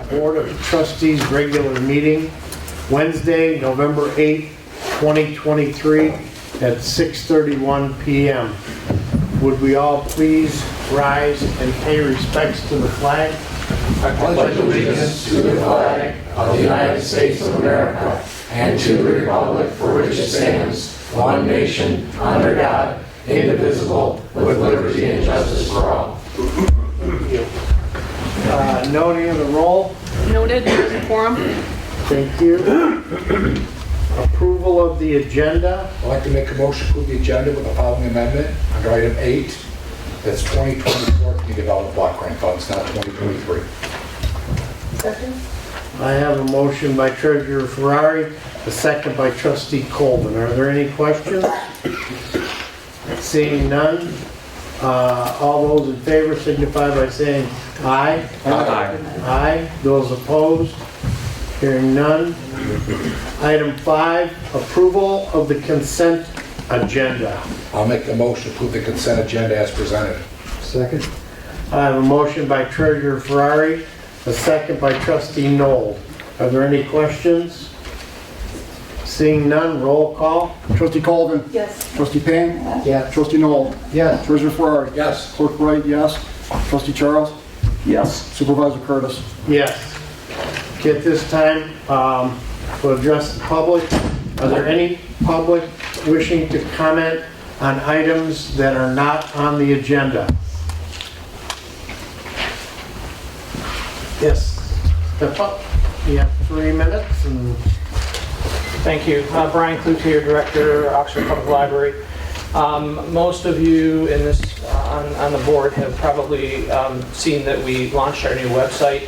Board of Trustees regular meeting, Wednesday, November 8th, 2023 at 6:31 p.m. Would we all please rise and pay respects to the flag? I pledge allegiance to the flag of the United States of America and to the republic for which it stands, one nation, under God, indivisible, with liberty and justice for all. Thank you. Noting of the roll. Noted. Quorum. Thank you. Approval of the agenda. I'd like to make a motion to approve the agenda with the following amendment under item 8. That's 2024 Community Development Block Grant Funds, not 2023. Second. I have a motion by Treasurer Ferrari, a second by Trustee Colvin. Are there any questions? Seeing none, all those in favor signify by saying aye. Aye. Aye. Those opposed? Hearing none. Item 5, approval of the consent agenda. I'll make the motion to approve the consent agenda as presented. Second. I have a motion by Treasurer Ferrari, a second by Trustee Noel. Are there any questions? Seeing none, roll call. Trustee Colvin. Yes. Trustee Payne. Yes. Trustee Noel. Yes. Treasurer Ferrari. Yes. Clerk Wright, yes. Trustee Charles. Yes. Supervisor Curtis. Yes. Okay, at this time, we'll address the public. Are there any public wishing to comment on items that are not on the agenda? Yes. Step up. You have 3 minutes and Thank you. Brian Cloutier, Director, Oxford Public Library. Most of you in this on the board have probably seen that we launched our new website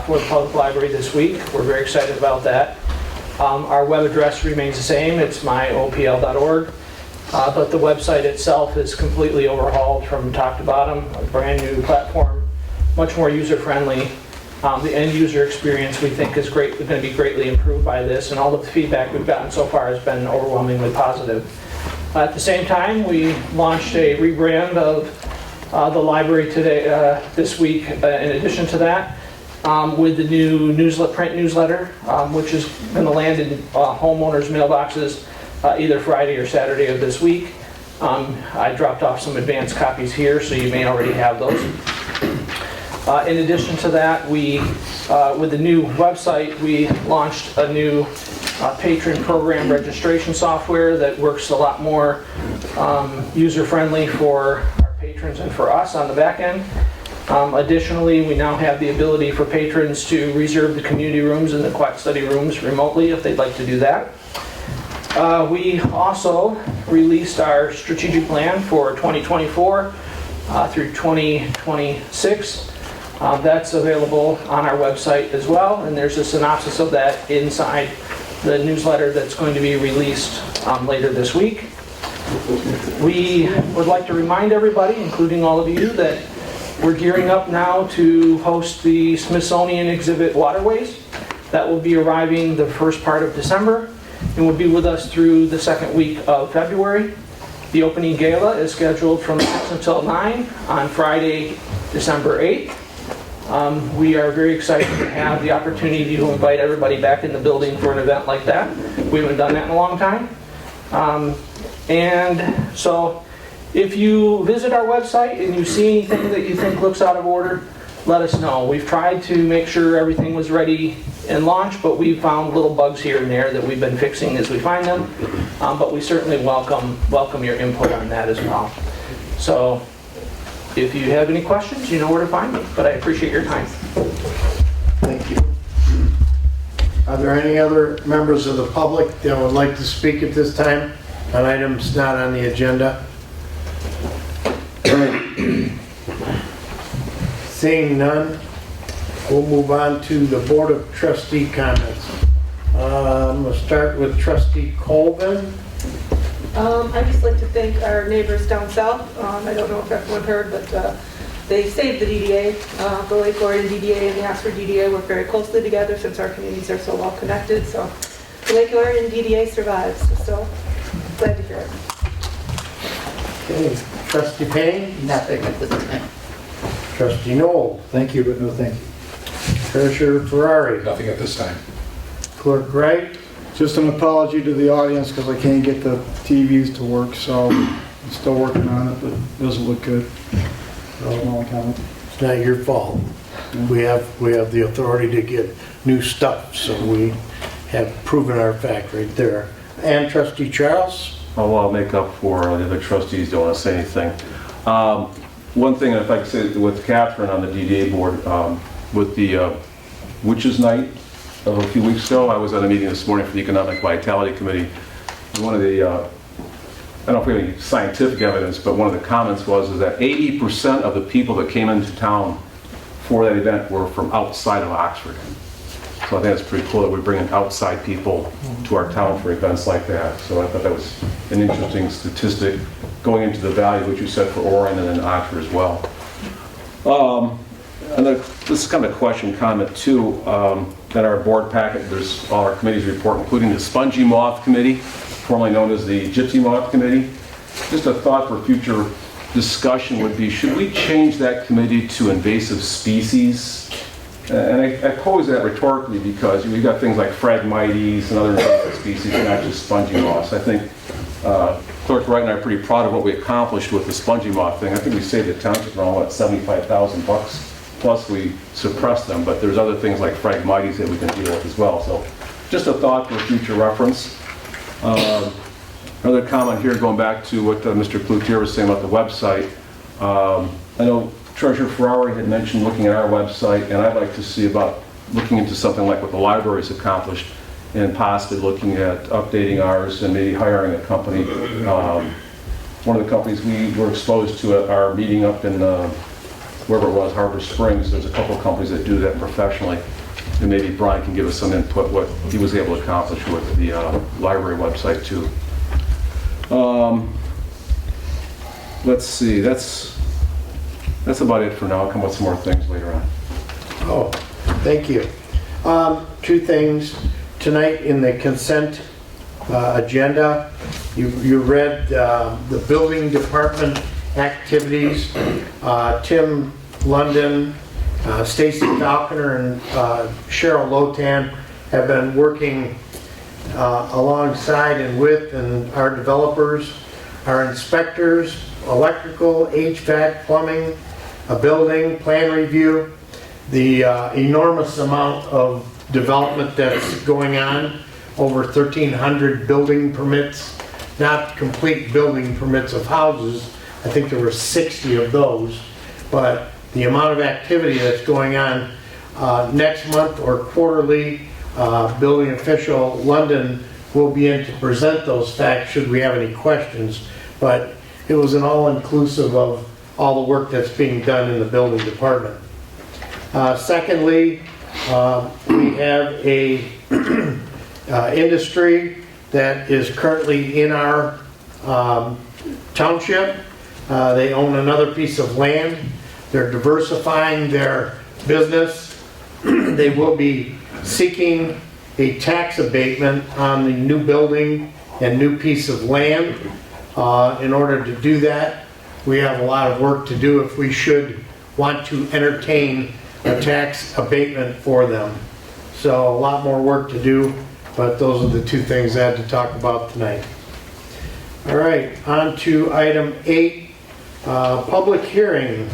for the public library this week. We're very excited about that. Our web address remains the same. It's myopl.org. But the website itself is completely overhauled from top to bottom, a brand new platform, much more user-friendly. The end user experience we think is going to be greatly improved by this, and all of the feedback we've gotten so far has been overwhelmingly positive. At the same time, we launched a rebrand of the library today, this week. In addition to that, with the new print newsletter, which is going to land in homeowners' mailboxes either Friday or Saturday of this week. I dropped off some advanced copies here, so you may already have those. In addition to that, with the new website, we launched a new patron program registration software that works a lot more user-friendly for our patrons and for us on the back end. Additionally, we now have the ability for patrons to reserve the community rooms and the quiet study rooms remotely if they'd like to do that. We also released our strategic plan for 2024 through 2026. That's available on our website as well, and there's a synopsis of that inside the newsletter that's going to be released later this week. We would like to remind everybody, including all of you, that we're gearing up now to host the Smithsonian exhibit Waterways. That will be arriving the first part of December and will be with us through the second week of February. The opening gala is scheduled from 6 until 9 on Friday, December 8th. We are very excited to have the opportunity to invite everybody back in the building for an event like that. We haven't done that in a long time. And so if you visit our website and you see anything that you think looks out of order, let us know. We've tried to make sure everything was ready and launched, but we've found little bugs here and there that we've been fixing as we find them. But we certainly welcome your input on that as well. So if you have any questions, you know where to find me, but I appreciate your time. thank you. Are there any other members of the public that would like to speak at this time on items not on the agenda? Seeing none, we'll move on to the Board of Trustee comments. I'm going to start with Trustee Colvin. I'd just like to thank our neighbors down south. I don't know if everyone heard, but they saved the DDA. The Lake Orion DDA and the Oxford DDA work very closely together since our communities are so well connected. So the Lake Orion DDA survives. So glad to hear it. Okay, Trustee Payne. Nothing at this time. Trustee Noel. Thank you, but no thank you. Treasurer Ferrari. Nothing at this time. Clerk Wright. Just an apology to the audience because I can't get the TVs to work, so I'm still working on it, but it doesn't look good. Small comment. It's not your fault. We have the authority to get new stuff, so we have proven our fact right there. And Trustee Charles? Well, I'll make up for the other trustees don't want to say anything. One thing, if I could say with Catherine on the DDA board, with the Witches Night of a few weeks ago, I was at a meeting this morning for the Economic Vitality Committee. One of the, I don't know if we have any scientific evidence, but one of the comments was that 80% of the people that came into town for that event were from outside of Oxford. So I think it's pretty cool that we're bringing outside people to our town for events like that. So I thought that was an interesting statistic going into the value, which you said for Orion and then Oxford as well. And this is kind of a question, comment too. In our board packet, there's all our committees report, including the Spongy Moth Committee, formerly known as the Gypsy Moth Committee. Just a thought for future discussion would be, should we change that committee to invasive species? And I pose that rhetorically because we've got things like Phragmites and other invasive species, not just spongy moths. I think Clerk Wright and I are pretty proud of what we accomplished with the spongy moth thing. I think we saved the township around, what, $75,000, plus we suppressed them, but there's other things like Phragmites that we can deal with as well. So just a thought for future reference. Another comment here, going back to what Mr. Cloutier was saying about the website. I know Treasurer Ferrari had mentioned looking at our website, and I'd like to see about looking into something like what the library's accomplished and possibly looking at updating ours and maybe hiring a company. One of the companies we were exposed to at our meeting up in wherever it was, Harbor Springs, there's a couple of companies that do that professionally, and maybe Brian can give us some input what he was able to accomplish with the library website too. Let's see, that's about it for now. I'll come up with some more things later on. Oh, thank you. Two things. Tonight in the consent agenda, you read the building department activities. Tim London, Stacy Falconer, and Cheryl Lotan have been working alongside and with our developers, our inspectors, electrical, HVAC, plumbing, a building, plan review, the enormous amount of development that's going on, over 1,300 building permits, not complete building permits of houses. I think there were 60 of those, but the amount of activity that's going on next month or quarterly, building official London will be in to present those facts should we have any questions, but it was an all-inclusive of all the work that's being done in the building department. Secondly, we have a industry that is currently in our township. They own another piece of land. They're diversifying their business. They will be seeking a tax abatement on the new building and new piece of land. In order to do that, we have a lot of work to do if we should want to entertain a tax abatement for them. So a lot more work to do, but those are the two things I had to talk about tonight. All right, on to item 8, public hearing,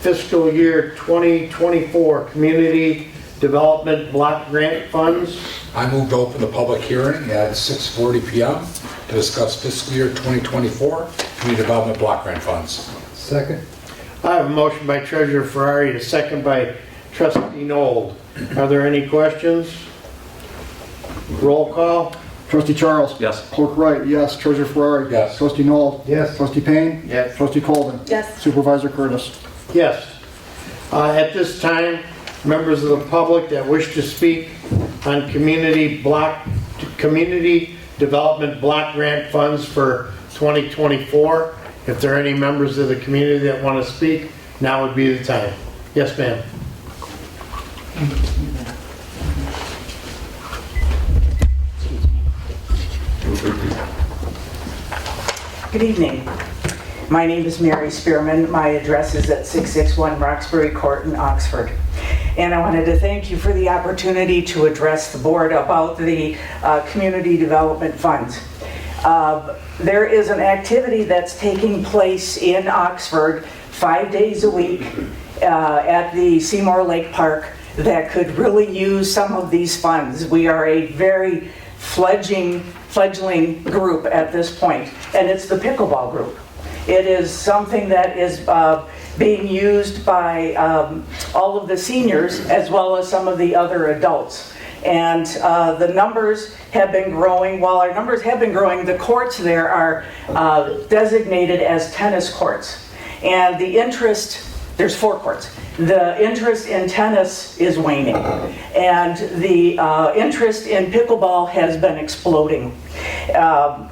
fiscal year 2024 community development block grant funds. I move to open the public hearing at 6:40 p.m. to discuss fiscal year 2024 community development block grant funds. Second. I have a motion by Treasurer Ferrari, a second by Trustee Nold. Are there any questions? Roll call. Trustee Charles? Yes. Clerk Wright, yes. Treasurer Ferrari? Yes. Trustee Noel? Yes. Trustee Payne? Yes. Trustee Colvin? Yes. Supervisor Curtis? Yes. At this time, members of the public that wish to speak on community development block grant funds for 2024, if there are any members of the community that want to speak, now would be the time. Yes, ma'am. Good evening. My name is Mary Spearman. My address is at 661 Roxbury Court in Oxford. and I wanted to thank you for the opportunity to address the board about the community development funds. There is an activity that's taking place in Oxford 5 days a week at the Seymour Lake Park that could really use some of these funds. We are a very fledgling group at this point, and it's the pickleball group. It is something that is being used by all of the seniors as well as some of the other adults. And the numbers have been growing. While our numbers have been growing, the courts there are designated as tennis courts. And the interest, there's 4 courts. The interest in tennis is waning. And the interest in pickleball has been exploding. The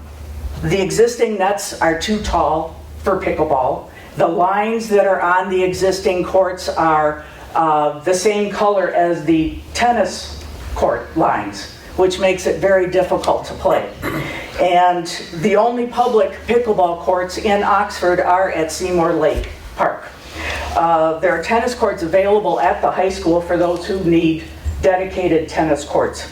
existing nets are too tall for pickleball. The lines that are on the existing courts are the same color as the tennis court lines, which makes it very difficult to play. And the only public pickleball courts in Oxford are at Seymour Lake Park. There are tennis courts available at the high school for those who need dedicated tennis courts.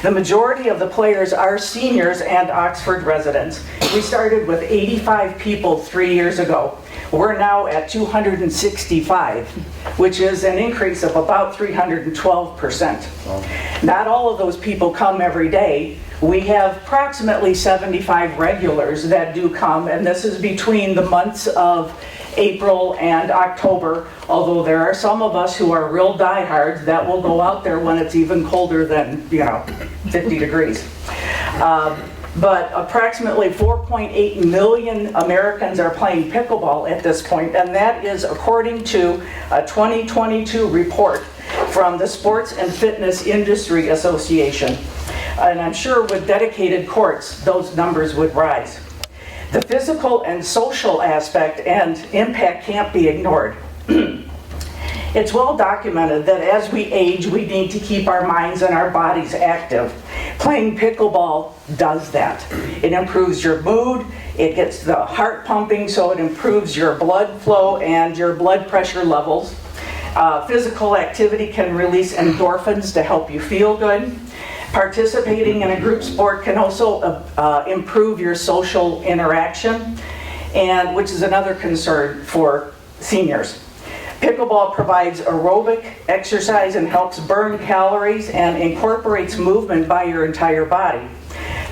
The majority of the players are seniors and Oxford residents. We started with 85 people 3 years ago. We're now at 265, which is an increase of about 312%. Not all of those people come every day. We have approximately 75 regulars that do come, and this is between the months of April and October, although there are some of us who are real diehards that will go out there when it's even colder than, 50 degrees. But approximately 4.8 million Americans are playing pickleball at this point, and that is according to a 2022 report from the Sports and Fitness Industry Association. And I'm sure with dedicated courts, those numbers would rise. The physical and social aspect and impact can't be ignored. It's well documented that as we age, we need to keep our minds and our bodies active. Playing pickleball does that. It improves your mood, it gets the heart pumping, so it improves your blood flow and your blood pressure levels. Physical activity can release endorphins to help you feel good. Participating in a group sport can also improve your social interaction, and which is another concern for seniors. Pickleball provides aerobic exercise and helps burn calories and incorporates movement by your entire body.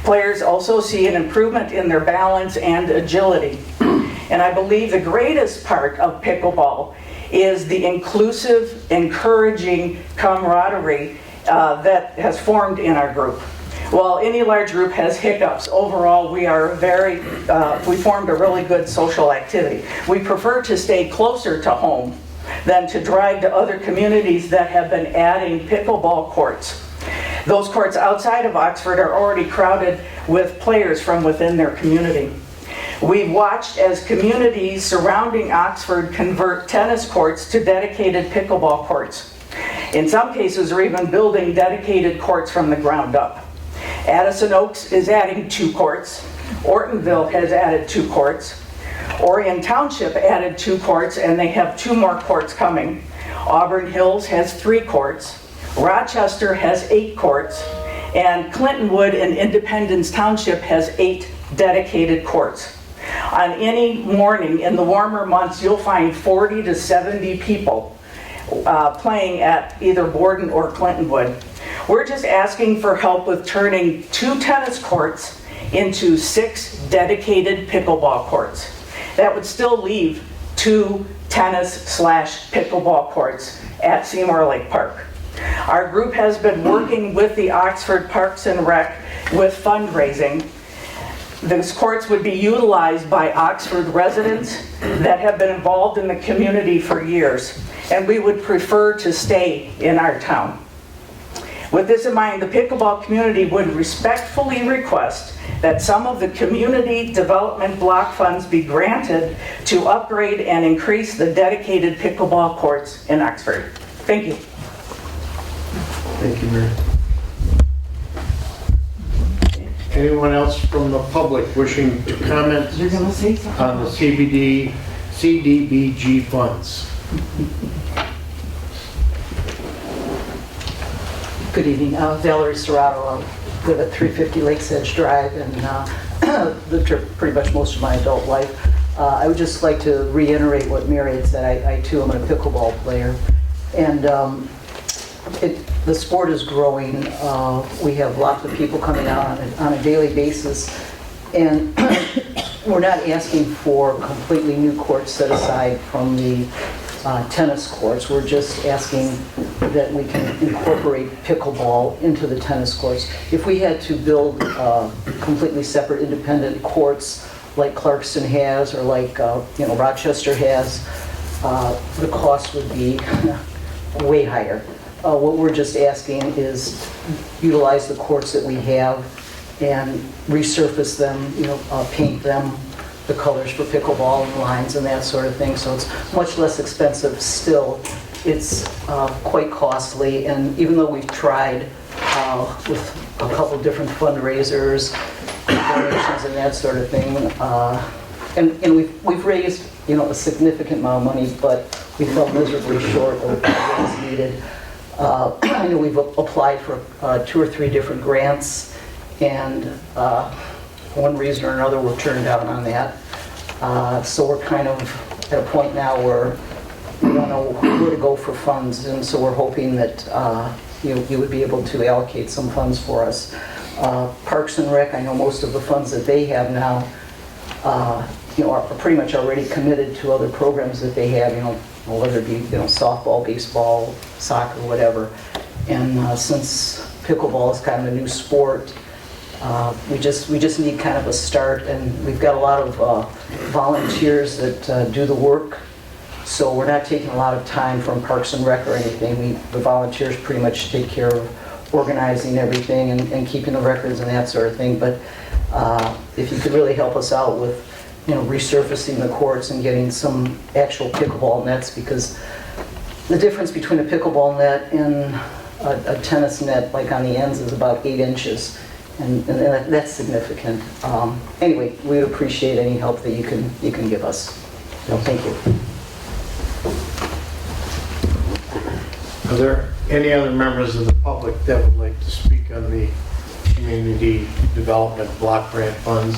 Players also see an improvement in their balance and agility. And I believe the greatest part of pickleball is the inclusive, encouraging camaraderie that has formed in our group. While any large group has hiccups, overall we formed a really good social activity. We prefer to stay closer to home than to drive to other communities that have been adding pickleball courts. Those courts outside of Oxford are already crowded with players from within their community. We've watched as communities surrounding Oxford convert tennis courts to dedicated pickleball courts. In some cases, we're even building dedicated courts from the ground up. Addison Oaks is adding 2 courts. Ortonville has added 2 courts. Orion Township added 2 courts, and they have 2 more courts coming. Auburn Hills has 3 courts. Rochester has 8 courts. And Clintonwood and Independence Township has 8 dedicated courts. On any morning in the warmer months, you'll find 40 to 70 people playing at either Borden or Clintonwood. We're just asking for help with turning 2 tennis courts into 6 dedicated pickleball courts. That would still leave 2 tennis/pickleball courts at Seymour Lake Park. Our group has been working with the Oxford Parks and Rec with fundraising. These courts would be utilized by Oxford residents that have been involved in the community for years, and we would prefer to stay in our town. With this in mind, the pickleball community would respectfully request that some of the community development block funds be granted to upgrade and increase the dedicated pickleball courts in Oxford. Thank you. Thank you, Mary. Anyone else from the public wishing to comment You're going to say something? on the CDBG funds? Good evening. Valerie Serrato. I live at 350 Lakes Edge Drive and lived here pretty much most of my adult life. I would just like to reiterate what Mary had said. I too am a pickleball player. And the sport is growing. We have lots of people coming out on a daily basis. And we're not asking for completely new courts set aside from the tennis courts. We're just asking that we can incorporate pickleball into the tennis courts. If we had to build completely separate independent courts like Clarkston has or like Rochester has, the cost would be way higher. What we're just asking is utilize the courts that we have and resurface them, paint them the colors for pickleball and lines and that sort of thing. So it's much less expensive still. It's quite costly, and even though we've tried with a couple different fundraisers, donations and that sort of thing, and we've raised a significant amount of money, but we fell miserably short of what was needed. I know we've applied for 2 or 3 different grants, and for one reason or another we're turned down on that. So we're kind of at a point now where we don't know where to go for funds, and so we're hoping that you would be able to allocate some funds for us. Parks and Rec, I know most of the funds that they have now are pretty much already committed to other programs that they have, whether it be softball, baseball, soccer, whatever. And since pickleball is kind of a new sport, we just need kind of a start, and we've got a lot of volunteers that do the work, so we're not taking a lot of time from Parks and Rec or anything. The volunteers pretty much take care of organizing everything and keeping the records and that sort of thing. But if you could really help us out with resurfacing the courts and getting some actual pickleball nets, because the difference between a pickleball net and a tennis net, like on the ends, is about 8 inches. And that's significant. Anyway, we would appreciate any help that you can give us. So thank you. Are there any other members of the public that would like to speak on the community development block grant funds?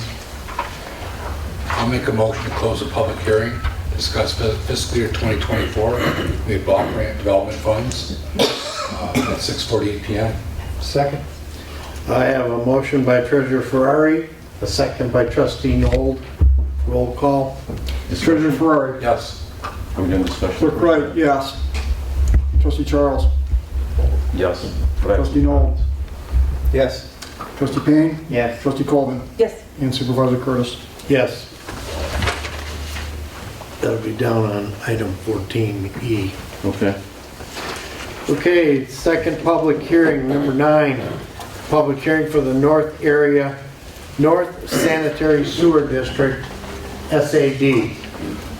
I'll make a motion to close the public hearing, discuss fiscal year 2024, the block grant development funds at 6:48 p.m. Second. I have a motion by Treasurer Ferrari, a second by Trustee Nold. Roll call. Treasurer Ferrari. Yes. Are we doing the special? Clerk Wright, yes. Trustee Charles. Yes. Trustee Noel. Yes. Trustee Payne. Yes. Trustee Colvin. Yes. And Supervisor Curtis. Yes. That'll be down on item 14E. Okay. Okay, second public hearing, number 9. Public hearing for the North Sanitary Sewer District, SAD.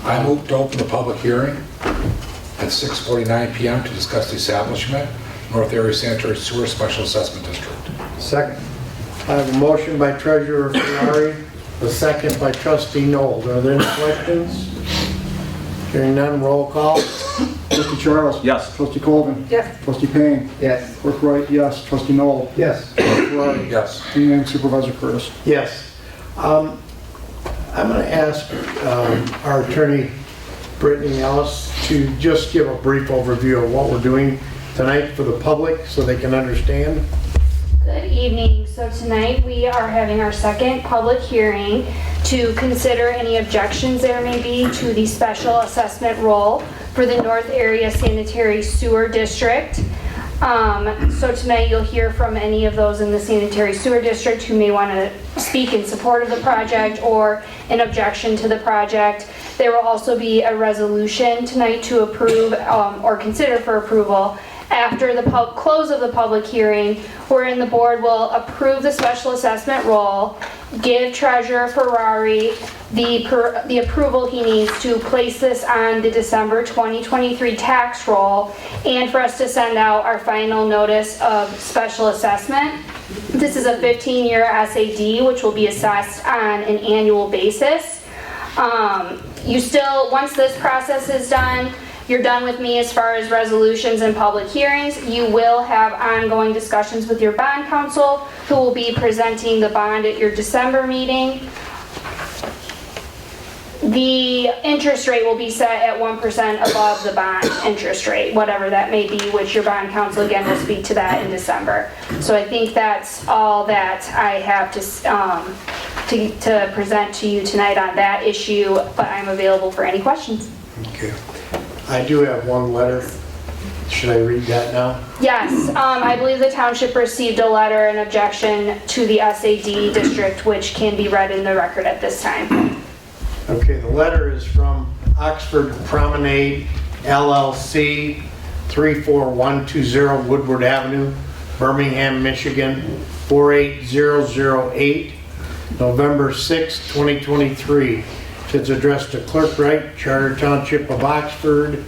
I move to open the public hearing at 6:49 p.m. to discuss the establishment North Area Sanitary Sewer Special Assessment District. Second. I have a motion by Treasurer Ferrari, a second by Trustee Noel. Are there any questions? Hearing none, roll call. Trustee Charles. Yes. Trustee Colvin. Yes. Trustee Payne. Yes. Clerk Wright, yes. Trustee Noel. Yes. Clerk Ferrari. Yes. And Supervisor Curtis. Yes. I'm going to ask our attorney, Brittany Ellis, to just give a brief overview of what we're doing tonight for the public so they can understand. Good evening. So tonight we are having our second public hearing to consider any objections there may be to the special assessment roll for the North Area Sanitary Sewer District. So tonight you'll hear from any of those in the Sanitary Sewer District who may want to speak in support of the project or an objection to the project. There will also be a resolution tonight to approve or consider for approval after the close of the public hearing, wherein the board will approve the special assessment roll, give Treasurer Ferrari the approval he needs to place this on the December 2023 tax roll, and for us to send out our final notice of special assessment. This is a 15-year SAD, which will be assessed on an annual basis. Once this process is done, you're done with me as far as resolutions and public hearings. You will have ongoing discussions with your bond counsel, who will be presenting the bond at your December meeting. The interest rate will be set at 1% above the bond interest rate, whatever that may be, which your bond counsel again will speak to that in December. So I think that's all that I have to present to you tonight on that issue, but I'm available for any questions. Okay. I do have one letter. Should I read that now? Yes, I believe the township received a letter in objection to the SAD district, which can be read in the record at this time. Okay, the letter is from Oxford Promenade LLC, 34120 Woodward Avenue, Birmingham, Michigan, 48008, November 6, 2023. It's addressed to Clerk Wright, Charter Township of Oxford,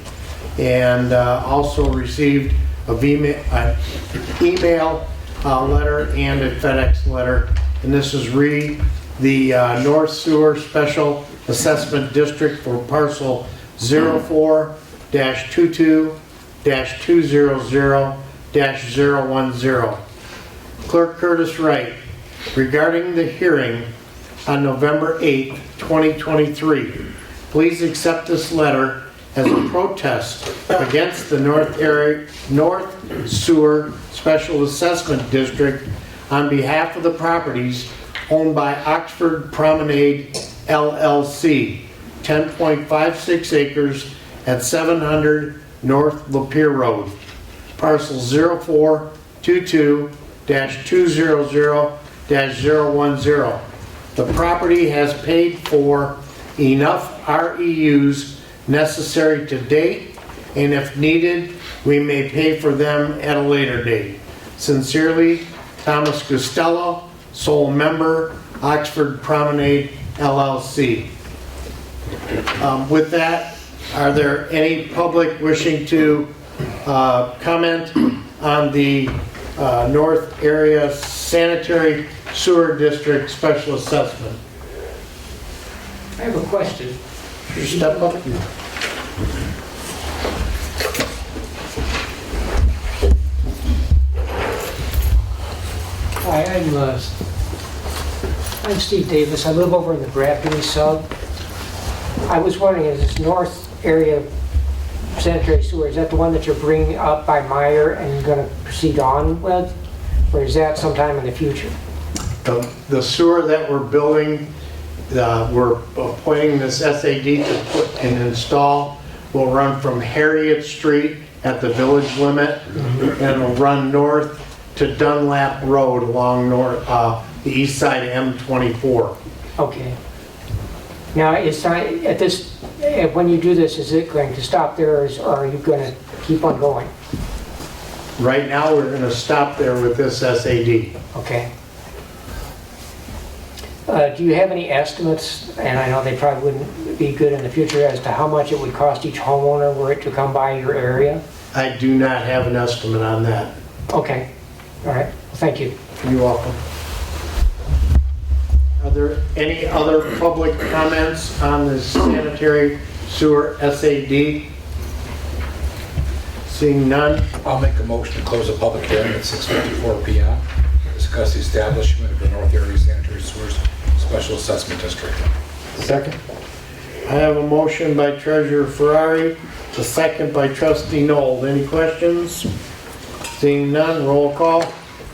and also received an email letter and a FedEx letter. And this is the North Sewer Special Assessment District for parcel 04-22-200-010. Clerk Curtis Wright, regarding the hearing on November 8, 2023, please accept this letter as a protest against the North Sewer Special Assessment District on behalf of the properties owned by Oxford Promenade LLC, 10.56 acres at 700 North Lapeer Road, parcel 04-22-200-010. The property has paid for enough REUs necessary to date, and if needed, we may pay for them at a later date. Sincerely, Thomas Costello, sole member, Oxford Promenade LLC. With that, are there any public wishing to comment on the North Area Sanitary Sewer District Special Assessment? I have a question. Step up. Hi, I'm Steve Davis. I live over in the Grafton sub. I was wondering, is this North Area Sanitary Sewer, is that the one that you're bringing up by Meyer and going to proceed on with? Or is that sometime in the future? The sewer that we're building, we're appointing this SAD to put and install, will run from Harriet Street at the village limit, and will run north to Dunlap Road along the east side of M24. Okay. Now, when you do this, is it going to stop there, or are you going to keep on going? Right now, we're going to stop there with this SAD. Okay. Do you have any estimates, and I know they probably wouldn't be good in the future, as to how much it would cost each homeowner were it to come by your area? I do not have an estimate on that. Okay. All right. Well, thank you. You're welcome. Are there any other public comments on the sanitary sewer SAD? Seeing none? I'll make a motion to close the public hearing at 6:54 p.m. Discuss the establishment of the North Area Sanitary Sewers Special Assessment District. Second. I have a motion by Treasurer Ferrari, a second by Trustee Noel. Any questions? Seeing none, roll call.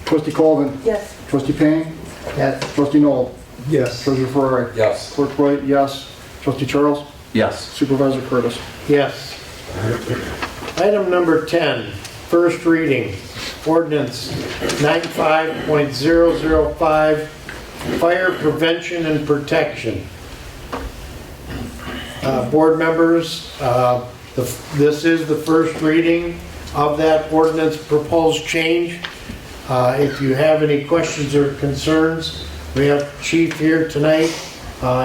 Trustee Colvin. Yes. Trustee Payne. Yes. Trustee Noel. Yes. Treasurer Ferrari. Yes. Clerk Wright, yes. Trustee Charles. Yes. Supervisor Curtis. Yes. Item number 10, first reading, ordinance 95.005, fire prevention and protection. Board members, this is the first reading of that ordinance proposed change. If you have any questions or concerns, we have Chief here tonight.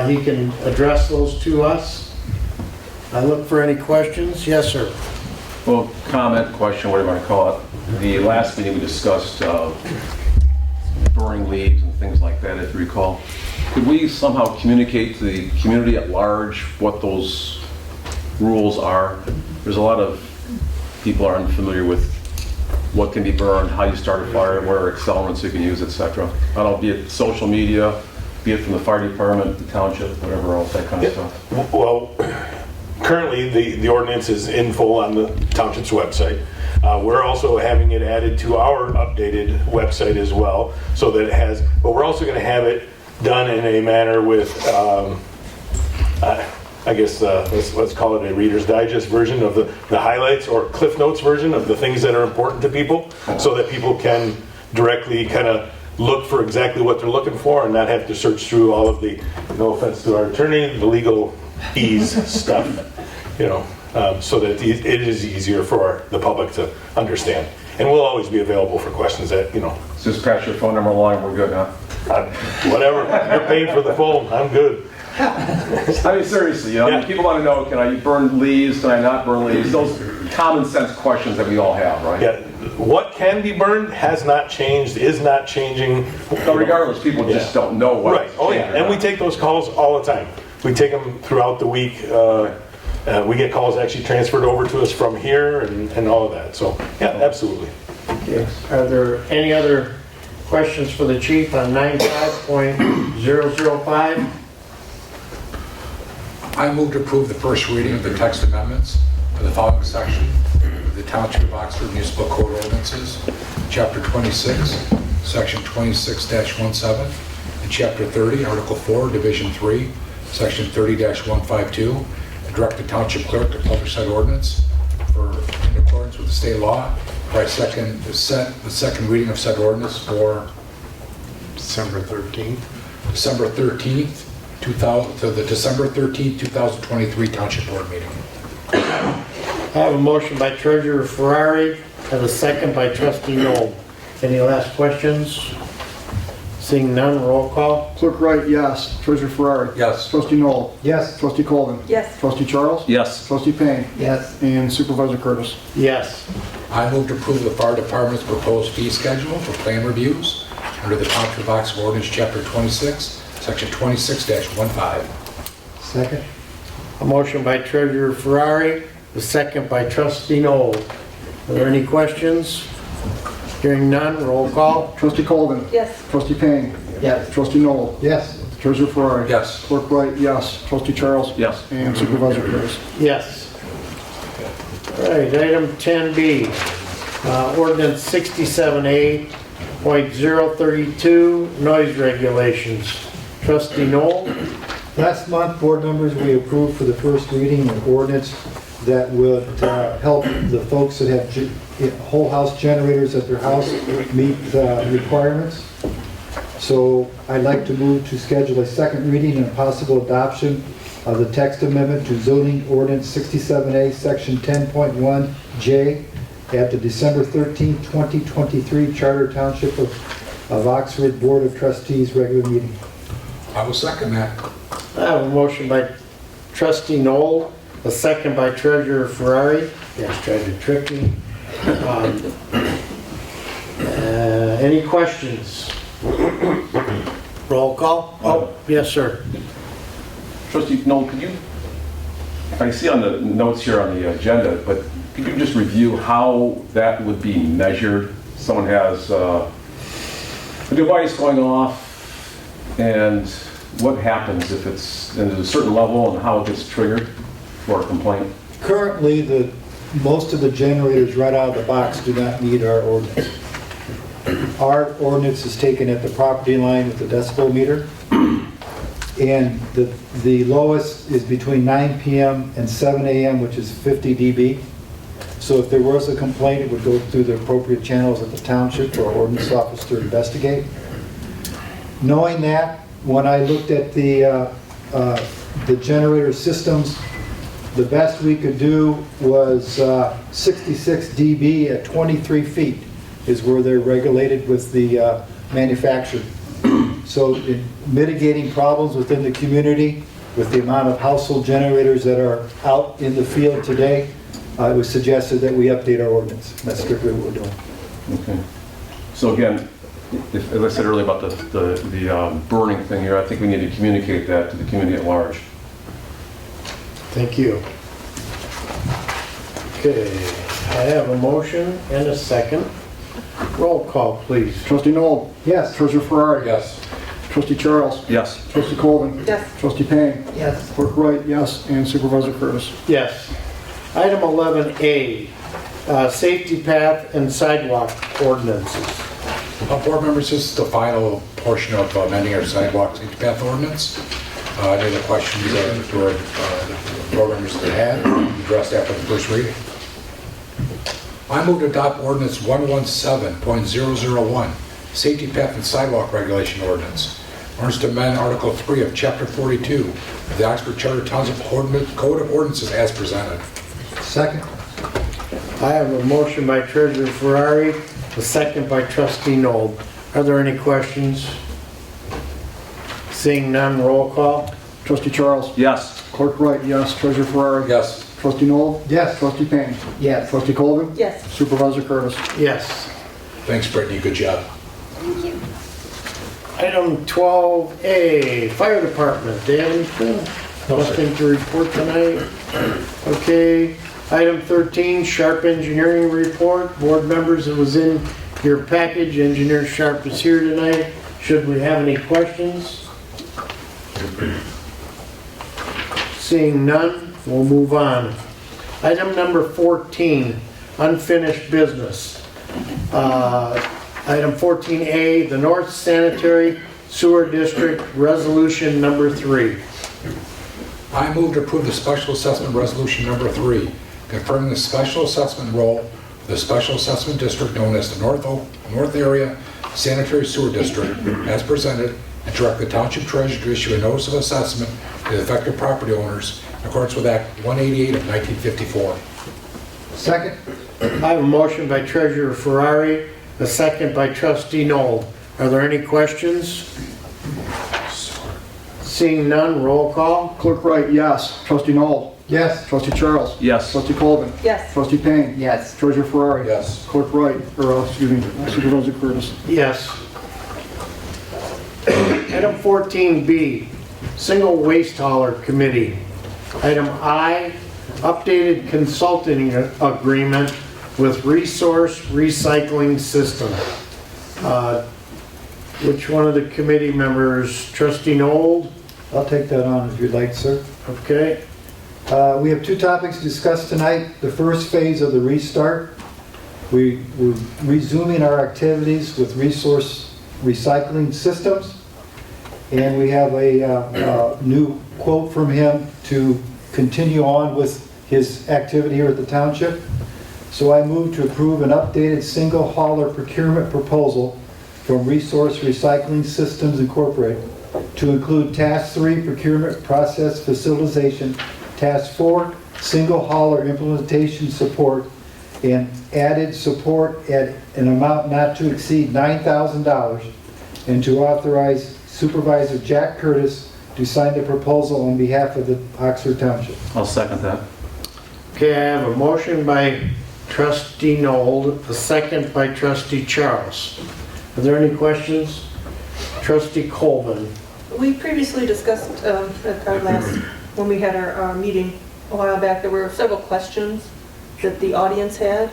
He can address those to us. I look for any questions. Yes, sir. Well, comment, question, whatever you want to call it. The last meeting we discussed burning leaves and things like that, if you recall. Could we somehow communicate to the community at large what those rules are. There's a lot of people are unfamiliar with what can be burned, how you start a fire, what are accelerants you can use, etc. I don't know, be it social media, be it from the fire department, the township, whatever else, that kind of stuff. Well, currently, the ordinance is in full on the township's website. We're also having it added to our updated website as well, so that it has, but we're also going to have it done in a manner with, I guess, let's call it a Reader's Digest version of the highlights, or Cliff Notes version of the things that are important to people, so that people can directly kind of look for exactly what they're looking for and not have to search through all of the, no offense to our attorney, the legalese stuff, so that it is easier for the public to understand. And we'll always be available for questions that, So just pass your phone number along, we're good, huh? whatever, you're paying for the phone, I'm good. I mean, seriously, Yeah. people want to know, can I burn leaves, can I not burn leaves? Those common sense questions that we all have, right? Yeah, what can be burned has not changed, is not changing. But regardless, people just don't know what. Right, oh yeah, and we take those calls all the time. We take them throughout the week. We get calls actually transferred over to us from here and all of that, so, yeah, absolutely. Okay. Are there any other questions for the chief on 95.005? I move to approve the first reading of the text amendments for the following section of the Township of Oxford Municipal Code Ordinances, Chapter 26, Section 26-17, and Chapter 30, Article 4, Division 3, Section 30-152, and direct the Township Clerk to publish said ordinance in accordance with the state law. The second reading of said ordinance for December 13th. December 13th, to the December 13th, 2023 Township Board meeting. I have a motion by Treasurer Ferrari and a second by Trustee Noel. Any last questions? Seeing none, roll call. Clerk Wright, yes. Treasurer Ferrari. Yes. Trustee Noel. Yes. Trustee Colvin. Yes. Trustee Charles. Yes. Trustee Payne. Yes. And Supervisor Curtis. Yes. I move to approve the fire department's proposed fee schedule for plan reviews under the Township of Oxford Ordinance, Chapter 26, Section 26-15. Second? A motion by Treasurer Ferrari, a second by Trustee Noel. Are there any questions? Hearing none, roll call. Trustee Colvin. Yes. Trustee Payne. Yes. Trustee Noel. Yes. Treasurer Ferrari. Yes. Clerk Wright, yes. Trustee Charles. Yes. And Supervisor Curtis. Yes. All right, item 10B, ordinance 67A.032, noise regulations. Trustee Noel? Last month, board members, we approved for the first reading an ordinance that would help the folks that have whole house generators at their house meet the requirements. So I'd like to move to schedule a second reading and possible adoption of the text amendment to zoning ordinance 67A, section 10.1J at the December 13, 2023 Charter Township of Oxford Board of Trustees regular meeting. I will second that. I have a motion by Trustee Noel, a second by Treasurer Ferrari. Yes, tried to trick me. Any questions? Roll call? Oh, yes, sir. Trustee Noel, could you, I see on the notes here on the agenda, but could you just review how that would be measured? Someone has a device going off, and what happens if it's at a certain level and how it gets triggered for a complaint? Currently, most of the generators right out of the box do not meet our ordinance. Our ordinance is taken at the property line with the decibel meter, and the lowest is between 9 p.m. and 7 a.m., which is 50 dB. So if there was a complaint, it would go through the appropriate channels at the township or ordinance office to investigate. Knowing that, when I looked at the generator systems, the best we could do was 66 dB at 23 feet is where they're regulated with the manufacturer. So in mitigating problems within the community with the amount of household generators that are out in the field today, it was suggested that we update our ordinance. That's strictly what we're doing. Okay. So again, as I said earlier about the burning thing here, I think we need to communicate that to the community at large. Thank you. Okay, I have a motion and a second. Roll call, please. Trustee Noel? Yes. Treasurer Ferrari? Yes. Trustee Charles? Yes. Trustee Colvin? Yes. Trustee Payne? Yes. Clerk Wright, yes, and Supervisor Curtis. Yes. Item 11A, safety path and sidewalk ordinances. Board members, this is the final portion of amending our sidewalk safety path ordinance. Any other questions the board members have had, addressed after the first reading. I move to adopt ordinance 117.001, safety path and sidewalk regulation ordinance. Ordinance to amend Article 3 of Chapter 42 of the Oxford Charter Township Code of Ordinances as presented. Second. I have a motion by Treasurer Ferrari, a second by Trustee Noel. Are there any questions? Seeing none, roll call. Trustee Charles? Yes. Clerk Wright, yes. Treasurer Ferrari? Yes. Trustee Noel? Yes. Trustee Payne? Yes. Trustee Colvin? Yes. Supervisor Curtis. Yes. Thanks, Brittany. Good job. Item 12A, Fire Department. They have anything? Nothing to report tonight? Okay. Item 13, Sharp Engineering Report. Board members, it was in your package. Engineer Sharp is here tonight. Should we have any questions? Seeing none, we'll move on. Item number 14, unfinished business. Item 14A, the North Sanitary Sewer District Resolution Number 3. I move to approve the Special Assessment Resolution Number 3, confirming the special assessment role of the Special Assessment District known as the North Area Sanitary Sewer District as presented, and direct the Township Treasurer to issue a notice of assessment to the affected property owners in accordance with Act 188 of 1954. Second. I have a motion by Treasurer Ferrari, a second by Trustee Noel. Are there any questions? Seeing none, roll call. Clerk Wright, yes. Trustee Noel? Yes. Trustee Charles? Yes. Trustee Colvin? Yes. Trustee Payne? Yes. Treasurer Ferrari? Yes. Clerk Wright, Supervisor Curtis. Yes. Item 14B, Single Waste Hauler Committee. Item I, updated consulting agreement with Resource Recycling System. Which one of the committee members? Trustee Noel? I'll take that on if you'd like, sir. Okay. We have two topics to discuss tonight. The first phase of the restart. We're resuming our activities with Resource Recycling Systems. And we have a new quote from him to continue on with his activity here at the township. So I move to approve an updated single hauler procurement proposal from Resource Recycling Systems Incorporated to include Task 3 procurement process facilitation, Task 4 single hauler implementation support, and added support at an amount not to exceed $9,000, and to authorize Supervisor Jack Curtis to sign the proposal on behalf of the Oxford Township. I'll second that. Okay, I have a motion by Trustee Noel, a second by Trustee Charles. Are there any questions? Trustee Colvin. We previously discussed at our last, when we had our meeting a while back, there were several questions that the audience had.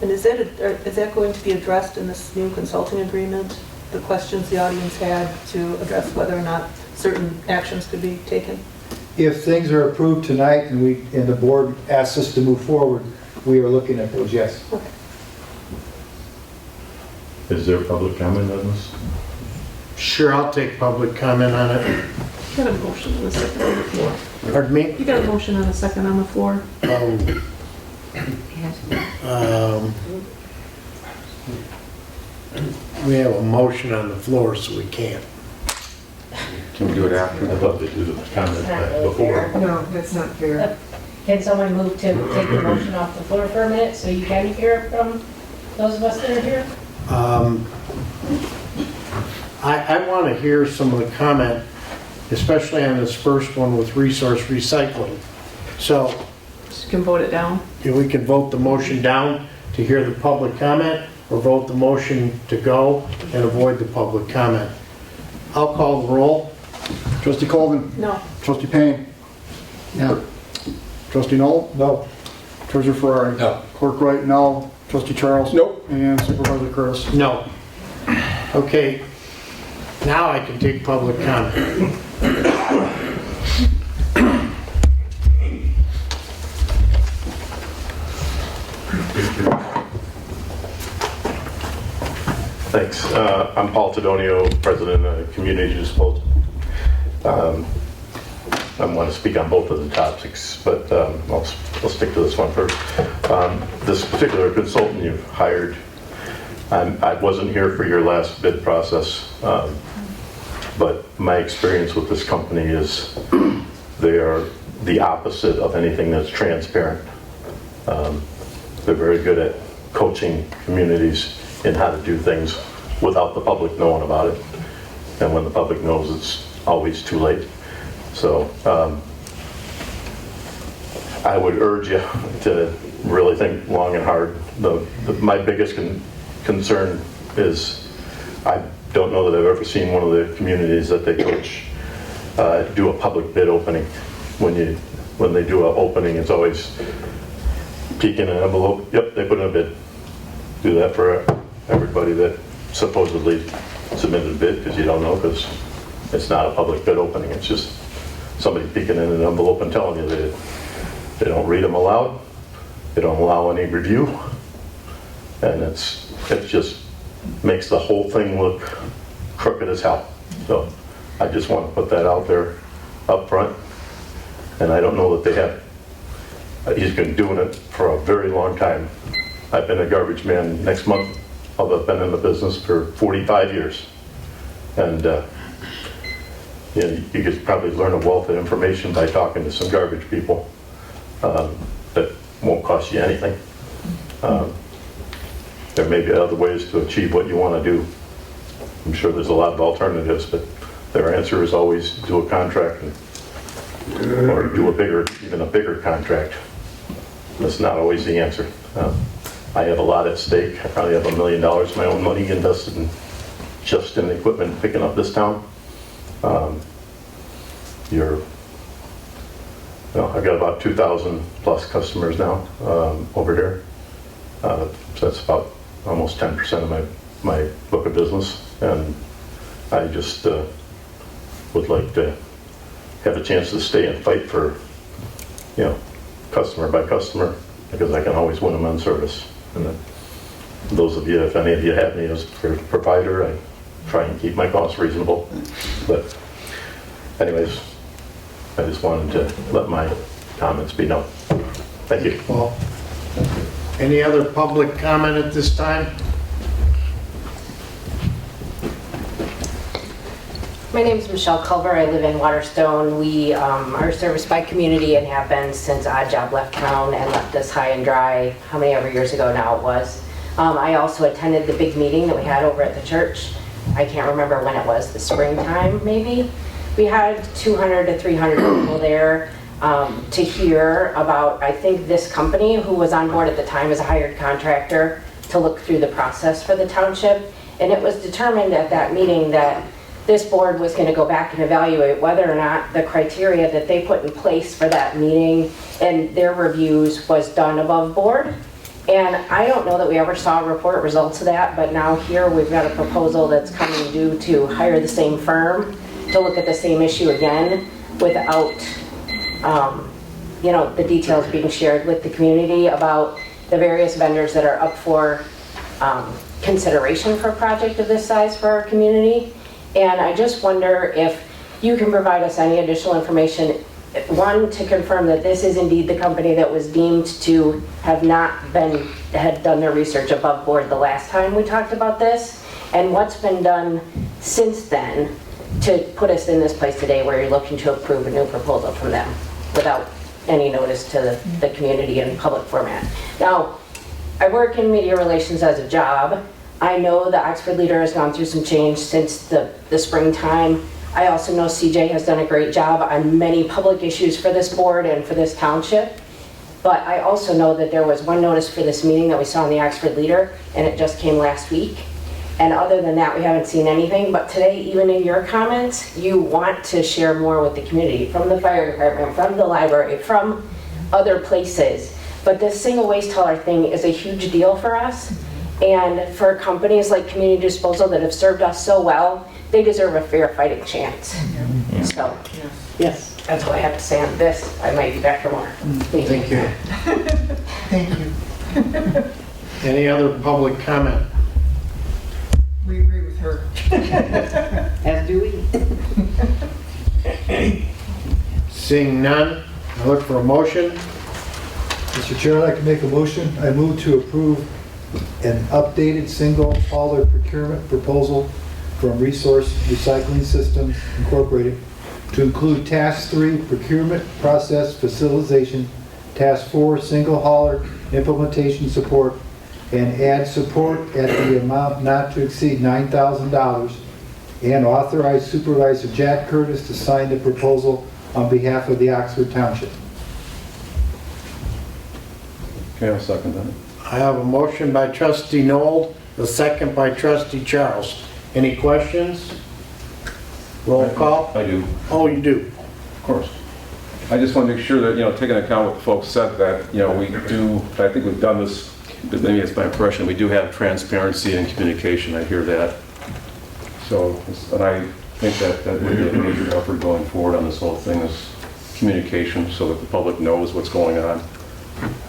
And is that going to be addressed in this new consulting agreement? The questions the audience had to address whether or not certain actions could be taken? If things are approved tonight and the board asks us to move forward, we are looking at those, yes. Okay. Is there public comment on this? Sure, I'll take public comment on it. You got a motion and a second on the floor. Pardon me? You got a motion and a second on the floor. We have a motion on the floor, so we can't. Can we do it after? I thought they did the comment before. No, that's not fair. Can someone move to take the motion off the floor for a minute so you can hear from those of us that are here? I want to hear some of the comment, especially on this first one with resource recycling. So You can vote it down. we can vote the motion down to hear the public comment, or vote the motion to go and avoid the public comment. I'll call the roll. Trustee Colvin? No. Trustee Payne? No. Trustee Noel? No. Treasurer Ferrari? No. Clerk Wright, no. Trustee Charles? Nope. And Supervisor Curtis? No. Okay, now I can take public comment. Thanks. I'm Paul Tedonio, President of Community Disposal. I want to speak on both of the topics, but I'll stick to this one first. This particular consultant you've hired, I wasn't here for your last bid process, but my experience with this company is they are the opposite of anything that's transparent. They're very good at coaching communities in how to do things without the public knowing about it. And when the public knows, it's always too late. So I would urge you to really think long and hard. My biggest concern is I don't know that I've ever seen one of the communities that they coach do a public bid opening. When they do an opening, it's always peek in an envelope. Yep, they put in a bid. Do that for everybody that supposedly submitted a bid, because you don't know, because it's not a public bid opening. It's just somebody peeking in an envelope and telling you that they don't read them aloud. They don't allow any review, and it just makes the whole thing look crooked as hell. So I just want to put that out there up front. And I don't know that they have. He's been doing it for a very long time. I've been a garbage man next month. I've been in the business for 45 years. And you could probably learn a wealth of information by talking to some garbage people that won't cost you anything. There may be other ways to achieve what you want to do. I'm sure there's a lot of alternatives, but their answer is always do a contract or do even a bigger contract. That's not always the answer. I have a lot at stake. I probably have $1 million of my own money invested in just in equipment picking up this town. I've got about 2,000 plus customers now over here. So that's about almost 10% of my book of business. And I just would like to have a chance to stay and fight for, customer by customer, because I can always win them on service. And those of you, if any of you have me as a provider, I try and keep my costs reasonable. But anyways, I just wanted to let my comments be known. Thank you. Well, any other public comment at this time? My name is Michelle Culver. I live in Waterstone. We are serviced by community and have been since Odd Job left town and left us high and dry, how many ever years ago now it was. I also attended the big meeting that we had over at the church. I can't remember when it was, the springtime maybe. We had 200 to 300 people there to hear about, I think, this company who was on board at the time as a hired contractor to look through the process for the township. And it was determined at that meeting that this board was going to go back and evaluate whether or not the criteria that they put in place for that meeting and their reviews was done above board. And I don't know that we ever saw report results of that, but now here we've got a proposal that's coming due to hire the same firm to look at the same issue again without, the details being shared with the community about the various vendors that are up for consideration for a project of this size for our community. And I just wonder if you can provide us any additional information, one, to confirm that this is indeed the company that was deemed to have had done their research above board the last time we talked about this, and what's been done since then to put us in this place today where you're looking to approve a new proposal from them without any notice to the community in public format. Now, I work in media relations as a job. I know the Oxford Leader has gone through some change since the springtime. I also know CJ has done a great job on many public issues for this board and for this township. But I also know that there was one notice for this meeting that we saw in the Oxford Leader, and it just came last week. And other than that, we haven't seen anything. But today, even in your comments, you want to share more with the community, from the fire department, from the library, from other places, But this single waste hauler thing is a huge deal for us. And for companies like Community Disposal that have served us so well, they deserve a fair fighting chance. So, yes, that's what I have to say on this. I might be back for more. Thank you. Thank you. Any other public comment? We agree with her. As do we. Seeing none, I look for a motion. Mr. Chair, I'd like to make a motion. I move to approve an updated single hauler procurement proposal from Resource Recycling Systems Incorporated to include Task 3 Procurement Process Facilitation, Task 4 Single Hauler Implementation Support, and add support at the amount not to exceed $9,000, and authorize Supervisor Jack Curtis to sign the proposal on behalf of the Oxford Township. Okay, I'll second that. I have a motion by trustee Noel, a second by trustee Charles. Any questions? Roll call? I do. Oh, you do? Of course. I just want to make sure that, taking account what the folks said, that, we do, I think we've done this, but maybe it's my impression, we do have transparency and communication, I hear that. So, and I think that would be a major effort going forward on this whole thing is communication so that the public knows what's going on.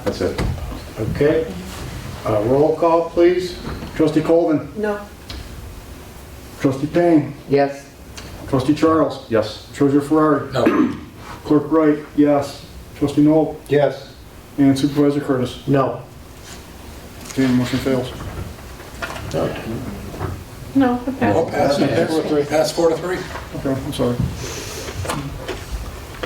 That's it. Okay. Roll call, please. Trustee Colvin. No. Trustee Payne. Yes. Trustee Charles. Yes. Treasurer Ferrari. No. Clerk Wright, yes. Trustee Noel. Yes. And Supervisor Curtis. No. Okay, motion fails. No, it passed. Pass 4-3. Okay, I'm sorry.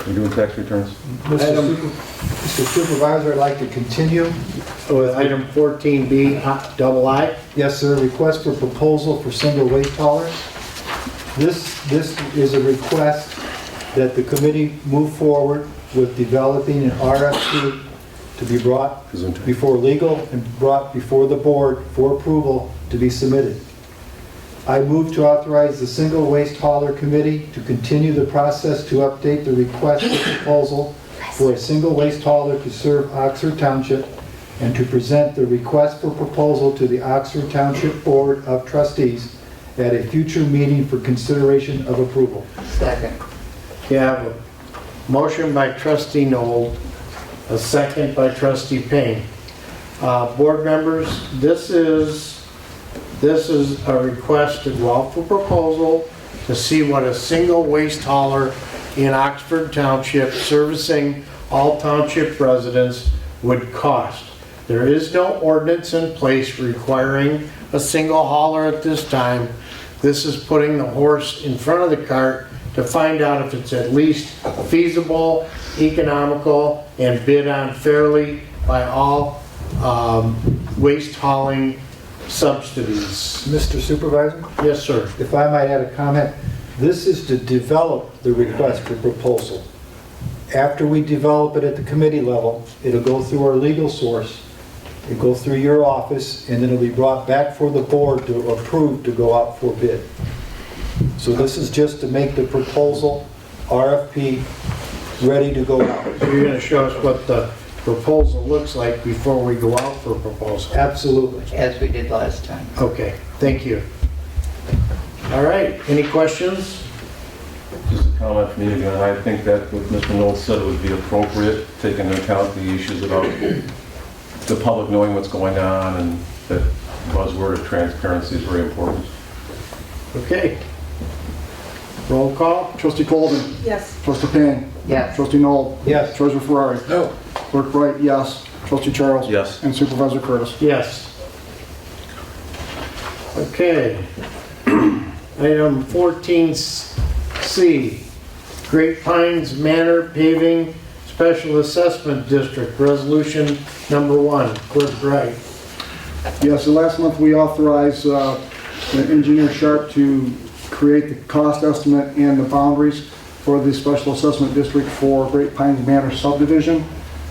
We're doing tax returns? Mr. Supervisor, I'd like to continue. With item 14B, double I. Yes, sir. Request for proposal for single waste haulers. This is a request that the committee move forward with developing an RFP to be brought before legal and brought before the board for approval to be submitted. I move to authorize the Single Waste Hauler Committee to continue the process to update the request for proposal for a single waste hauler to serve Oxford Township and to present the request for proposal to the Oxford Township Board of Trustees at a future meeting for consideration of approval. Second. You have a motion by trustee Noel, a second by trustee Payne. Board members, this is a request to go out for proposal to see what a single waste hauler in Oxford Township servicing all township residents would cost. There is no ordinance in place requiring a single hauler at this time. This is putting the horse in front of the cart to find out if it's at least feasible, economical, and bid on fairly by all waste hauling subsidies. Mr. Supervisor? Yes, sir. If I might add a comment, this is to develop the request for proposal. After we develop it at the committee level, it'll go through our legal source, it'll go through your office, and then it'll be brought back for the board to approve to go out for bid. So this is just to make the proposal, RFP, ready to go out. So you're going to show us what the proposal looks like before we go out for a proposal? Absolutely. As we did last time. Okay, thank you. All right, any questions? Just a comment from me again. I think that what Mr. Knowles said would be appropriate, taking into account the issues about the public knowing what's going on, and that buzzword of transparency is very important. Okay. Roll call. Trustee Colvin. Yes. Trustee Payne. Yes. Trustee Noel. Yes. Treasurer Ferrari. No. Clerk Wright, yes. Trustee Charles. Yes. And Supervisor Curtis. Yes. Okay. Item 14C, Great Pines Manor Paving Special Assessment District, Resolution Number 1. Clerk Wright. Yes, so last month we authorized Engineer Sharp to create the cost estimate and the boundaries for the Special Assessment District for Great Pines Manor subdivision.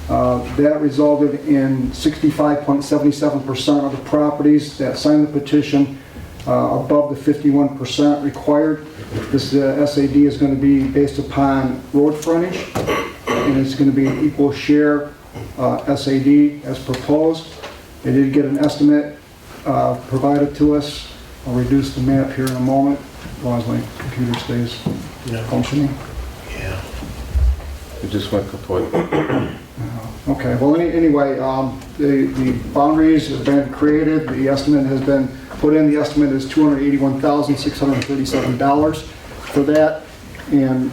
That resulted in 65.77% of the properties that signed the petition above the 51% required. This SAD is going to be based upon road frontage, and it's going to be an equal share SAD as proposed. They did get an estimate provided to us. I'll reduce the map here in a moment, as long as my computer stays functioning. Yeah. We just went kaput. Okay, well, anyway, the boundaries have been created, the estimate has been put in, the estimate is $281,637 for that, and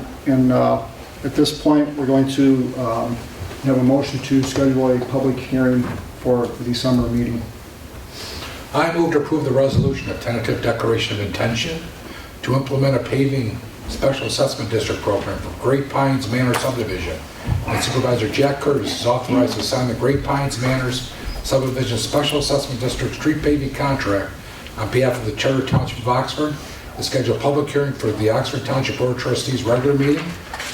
at this point, we're going to have a motion to schedule a public hearing for the December meeting. I move to approve the resolution of tentative declaration of intention to implement a paving special assessment district program for Great Pines Manor subdivision. And Supervisor Jack Curtis is authorized to sign the Great Pines Manors subdivision special assessment district street paving contract on behalf of the Charter Township of Oxford. To schedule a public hearing for the Oxford Township Board of Trustees regular meeting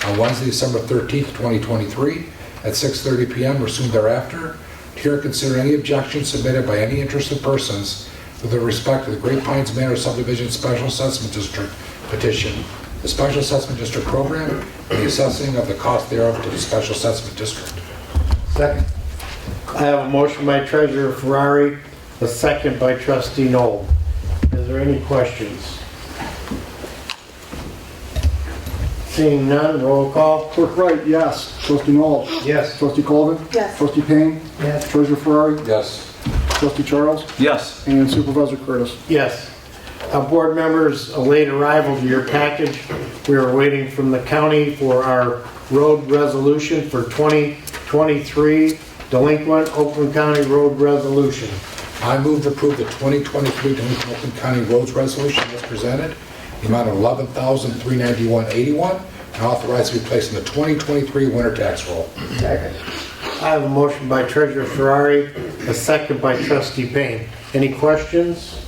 on Wednesday, December 13th, 2023 at 6:30 p.m. or soon thereafter. To hear and consider any objections submitted by any interested persons with respect to the Great Pines Manor subdivision special assessment district petition, the special assessment district program, and the assessing of the cost thereof to the special assessment district. Second. I have a motion by Treasurer Ferrari, a second by Trustee Noel. Is there any questions? Seeing none, roll call. Clerk Wright, yes. Trustee Noel? Yes. Trustee Colvin? Yes. Trustee Payne? Yes. Treasurer Ferrari? Yes. Trustee Charles? Yes. And Supervisor Curtis. Yes. Board members, a late arrival to your package. We are waiting from the county for our road resolution for 2023 delinquent Oakland County road resolution. I move to approve the 2023 delinquent Oakland County roads resolution as presented, the amount of $11,391.81, and authorize to be placed in the 2023 winter tax roll. Second. I have a motion by Treasurer Ferrari, a second by Trustee Payne. Any questions?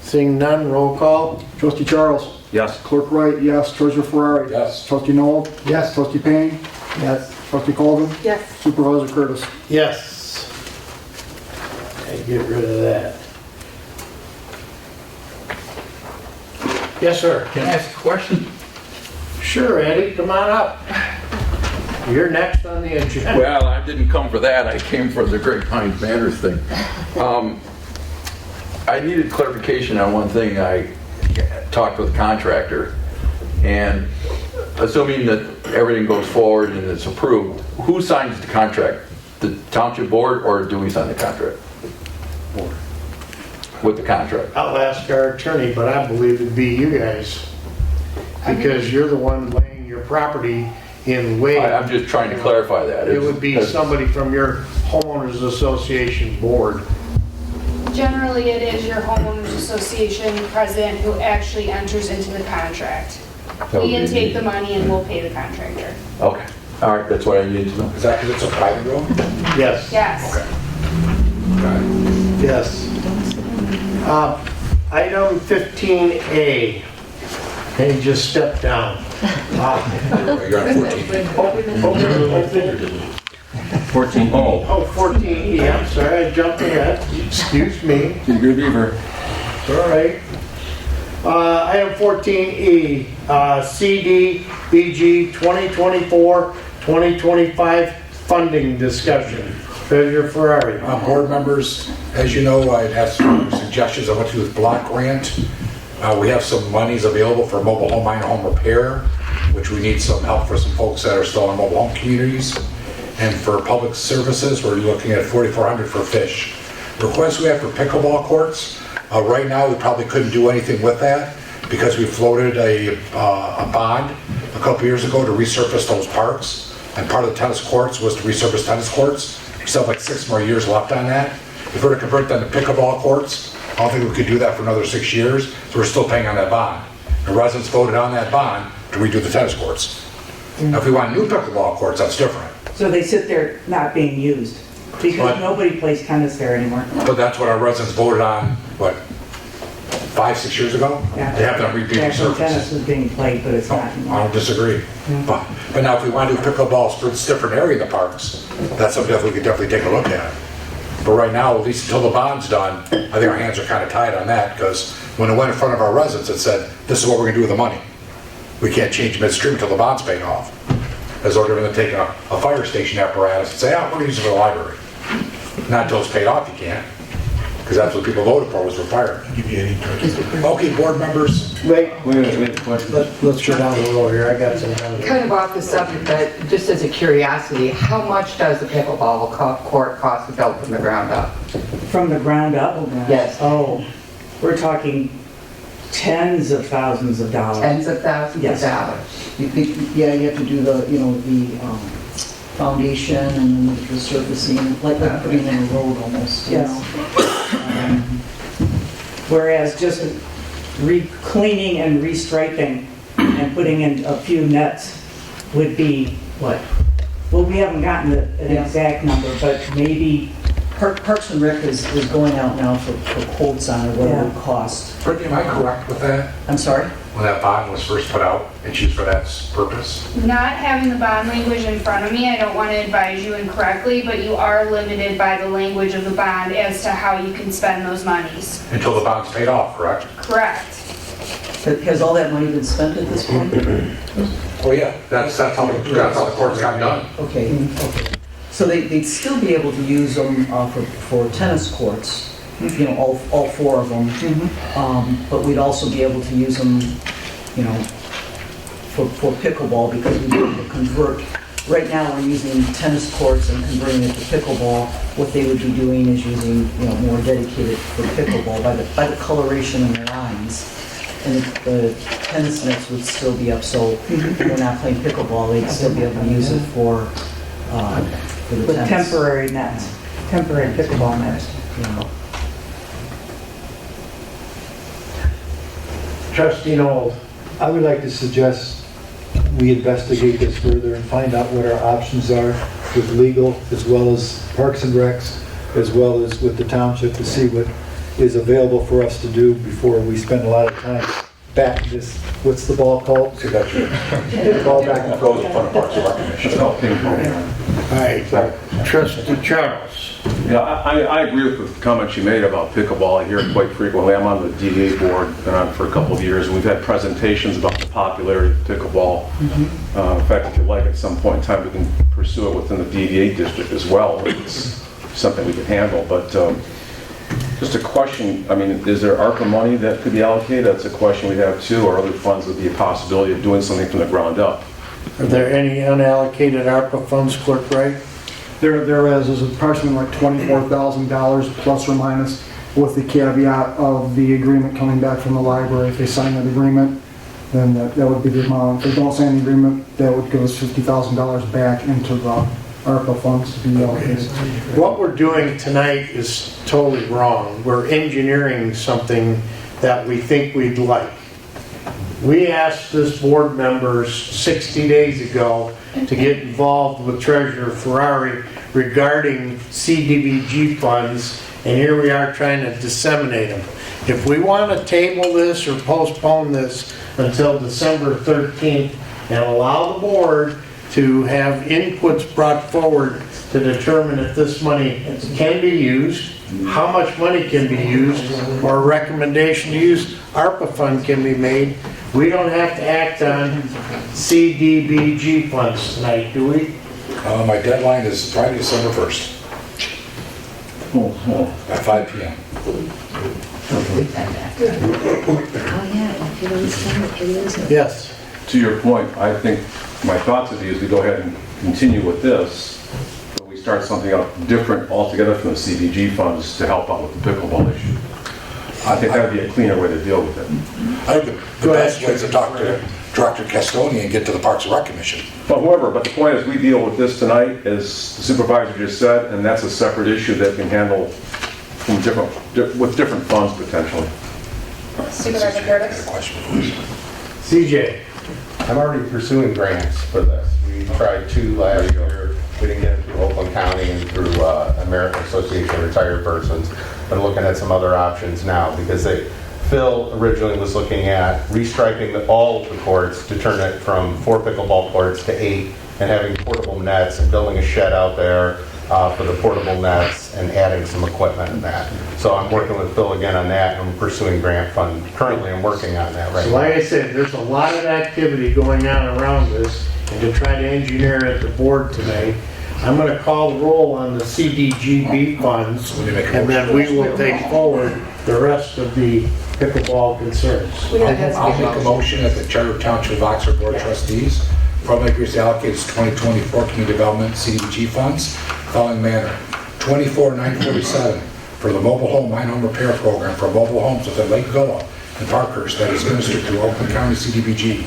Seeing none, roll call. Trustee Charles? Yes. Clerk Wright, yes. Treasurer Ferrari? Yes. Trustee Noel? Yes. Trustee Payne? Yes. Trustee Colvin? Yes. Supervisor Curtis. Yes. Okay, get rid of that. Yes, sir. Can I ask a question? Sure, Eddie, come on up. You're next on the agenda. Well, I didn't come for that. I came for the Great Pines Manors thing. I needed clarification on one thing. I talked with a contractor, and assuming that everything goes forward and it's approved, who signs the contract? The township board, or do we sign the contract? Board. With the contract? I'll ask our attorney, but I believe it'd be you guys. Because you're the one laying your property in way. I'm just trying to clarify that. It would be somebody from your homeowners association board. Generally, it is your homeowners association president who actually enters into the contract. We can take the money and we'll pay the contractor. Okay. All right, that's what I needed to know. Is that because it's a private road? Yes. Yes. Yes. Item 15A. Can you just step down? You're on 14. 14. Oh, 14E, I'm sorry, I jumped ahead. Excuse me. She's good beaver. It's all right. Item 14E, CDBG 2024-2025 funding discussion. Treasurer Ferrari. Board members, as you know, I had some suggestions on what to do with block grant. We have some monies available for mobile home, minor home repair, which we need some help for some folks that are still in mobile home communities. And for public services, we're looking at $4,400 for fish. The request we have for pickleball courts, right now we probably couldn't do anything with that because we floated a bond a couple years ago to resurface those parks. And part of the tennis courts was to resurface tennis courts. We still have like 6 more years left on that. If we were to convert them to pickleball courts, I don't think we could do that for another 6 years, so we're still paying on that bond. The residents voted on that bond to redo the tennis courts. Now, if we want new pickleball courts, that's different. So they sit there not being used because nobody plays tennis there anymore. But that's what our residents voted on, what, 5-6 years ago? Yeah. They have to redo the Actually, tennis surfaces. is being played, but it's not I anymore. don't disagree. But now if we want to do pickleball for this different area in the parks, that's something that we could definitely take a look at. But right now, at least until the bond's done, I think our hands are kind of tied on that because when it went in front of our residents, it said, this is what we're going to do with the money. We can't change midstream until the bond's paid off. as though they're gonna take a fire station apparatus and say, we're gonna use it for the library. Not until it's paid off, you can't. Because that's what people voted for, was for fire. Give you any choice. Okay, board members. Wait, Wait a question. let's go down the road here, I got some. Kind of off the subject, but just as a curiosity, how much does a pickleball court cost to build from the ground up? From the ground up? Yes. Oh, we're talking tens of thousands of dollars. Tens of thousands Yes. of dollars? Yeah, you have to do the, foundation and the resurfacing, like putting in a road almost, you Yes. know? Whereas just cleaning and restriping and putting in a few nets would be what? Well, we haven't gotten an exact number, but maybe. Parks and Rec is going out now for quotes on it, what it would cost. Brittany, am I correct with that? I'm sorry? When that bond was first put out, it's used for that purpose? Not having the bond language in front of me, I don't want to advise you incorrectly, but you are limited by the language of the bond as to how you can spend those monies. Until the bond's paid off, correct? Correct. Has all that money been spent at this point? Oh, yeah, that's how the court's got done. Okay. So they'd still be able to use them for tennis courts, all four of them. But we'd also be able to use them, for pickleball because we'd be able to convert. Right now, we're using tennis courts and converting it to pickleball. What they would be doing is using, more dedicated for pickleball by the coloration and the lines. And the tennis nets would still be up, so we're not playing pickleball, they'd still be able to use it for the With tennis. temporary nets, temporary pickleball nets. Trustee Noel. I would like to suggest we investigate this further and find out what our options are with legal, as well as Parks and Recs, as well as with the township, to see what is available for us to do before we spend a lot of time back this, what's the ball called? See, that's your, The ball back and goes in front of Parks and Recreation. All right, Trustee Charles. Yeah, I agree with the comments you made about pickleball. I hear it quite frequently. I'm on the DDA board, been on for a couple of years, and we've had presentations about the popularity of pickleball. In fact, if you like, at some point in time, we can pursue it within the DDA district as well. It's something we can handle, but just a question, is there ARPA money that could be allocated? That's a question we have too, or other funds would be a possibility of doing something from the ground up. Are there any unallocated ARPA funds, Clerk Wright? There is approximately like $24,000 plus or minus, with the caveat of the agreement coming back from the library. If they sign that agreement, then that would be the amount. If they don't sign the agreement, that would give us $50,000 back into the ARPA funds to be allocated. What we're doing tonight is totally wrong. We're engineering something that we think we'd like. We asked this board members 60 days ago to get involved with Treasurer Ferrari regarding CDBG funds, and here we are trying to disseminate them. If we want to table this or postpone this until December 13th and allow the board to have inputs brought forward to determine if this money can be used, how much money can be used, or a recommendation to use ARPA fund can be made. We don't have to act on CDBG funds tonight, do we? My deadline is Friday, December 1st. At 5 p.m. Yes. To your point, I think my thoughts would be is we go ahead and continue with this, but we start something out different altogether from the CBG funds to help out with the pickleball issue. I think that would be a cleaner way to deal with it. I think the best way is to talk to Director Castoni and get to the Parks and Rec Commission. But however, the point is we deal with this tonight, as the supervisor just said, and that's a separate issue that can handle from with different funds potentially. Supervisor Curtis? CJ. I'm already pursuing grants for this. We tried 2 last year. We didn't get them through Oakland County and through American Association of Retired Persons. But looking at some other options now because Phil originally was looking at restriping all of the courts to turn it from 4 pickleball courts to 8 and having portable nets and building a shed out there for the portable nets and adding some equipment in that. So I'm working with Phil again on that, and I'm pursuing grant fund. Currently, I'm working on that right So now. like I said, there's a lot of activity going on around this, and to try to engineer at the board tonight, I'm going to call the roll on the CDGB funds, and then we will take forward the rest of the pickleball concerns. I'll make a motion that the Charter Township of Oxford Board of Trustees formally agrees to allocate its 2024 Community Development CDBG funds following manner. 24,947 for the mobile home mine home repair program for mobile homes within Lake Villa and Parkhurst that is administered through Oakland County CDBG.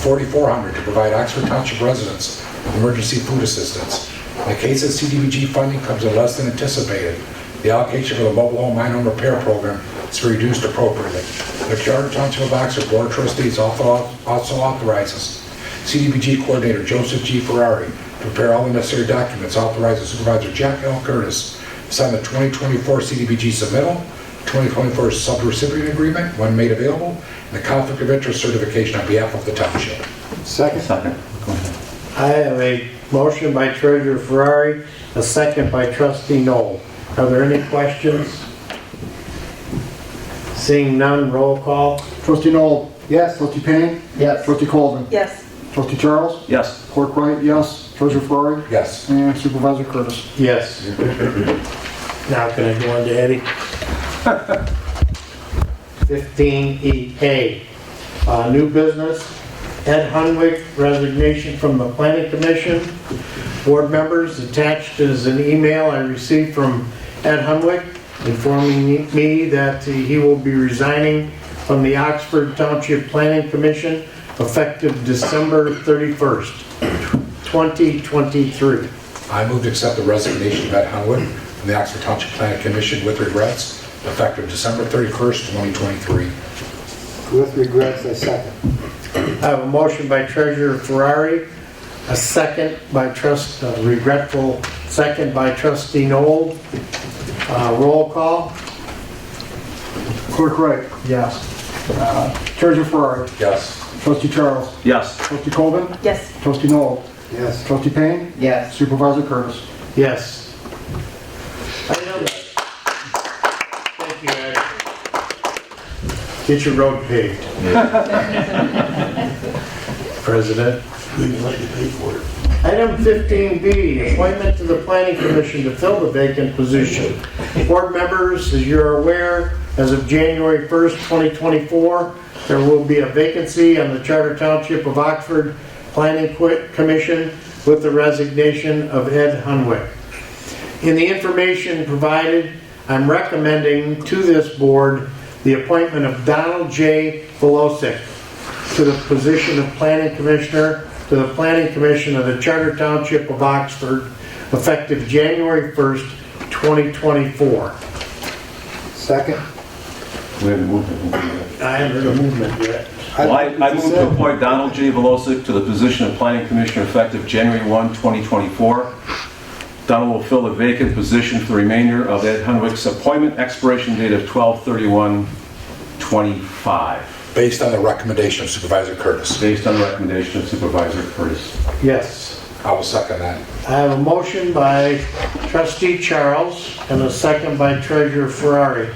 4,400 to provide Oxford Township residents with emergency food assistance. In the case of CDBG funding comes in less than anticipated, the allocation for the mobile home mine home repair program is reduced appropriately. The Charter Township of Oxford Board of Trustees also authorizes CDBG Coordinator Joseph G. Ferrari to prepare all the necessary documents, authorizes Supervisor Jack L. Curtis to sign the 2024 CDBG submittal, 2024 subrecipient agreement when made available, and the conflict of interest certification on behalf of the township. Second. I have a motion by Treasurer Ferrari, a second by Trustee Knoll. Are there any questions? Seeing none, roll call. Trustee Knoll? Yes. Trustee Payne? Yes. Trustee Colvin? Yes. Trustee Charles? Yes. Clerk Wright, yes. Treasurer Ferrari? Yes. And Supervisor Curtis? Yes. Now can I go on to Eddie? 15E. New business. Ed Hunwick, resignation from the Planning Commission. Board members, attached is an email I received from Ed Hunwick informing me that he will be resigning from the Oxford Township Planning Commission effective December 31st, 2023. I move to accept the resignation of Ed Hunwood from the Oxford Township Planning Commission with regrets, effective December 31st, 2023. With regrets, I second. I have a motion by Treasurer Ferrari, a second by regretful second by Trustee Knoll. Roll call. Clerk Wright? Yes. Treasurer Ferrari? Yes. Trustee Charles? Yes. Trustee Colvin? Yes. Trustee Knoll? Yes. Trustee Payne? Yes. Supervisor Curtis? Yes. Thank you, Ed. Get your road paved. President. Item 15B, appointment to the Planning Commission to fill the vacant position. Board members, as you're aware, as of January 1st, 2024, there will be a vacancy on the Charter Township of Oxford Planning Commission with the resignation of Ed Hunwick. In the information provided, I'm recommending to this board the appointment of Donald J. Volosik to the position of Planning Commissioner to the Planning Commission of the Charter Township of Oxford, effective January 1st, 2024. Second. We haven't moved it. I haven't heard a movement yet. Well, I move to appoint Donald J. Volosik to the position of Planning Commissioner effective January 1, 2024. Donald will fill the vacant position for the remainder of Ed Hunwick's appointment, expiration date of 12/31/25. Based on the recommendation of Supervisor Curtis. Based on the recommendation of Supervisor Curtis. Yes. I will second that. I have a motion by Trustee Charles and a second by Treasurer Ferrari.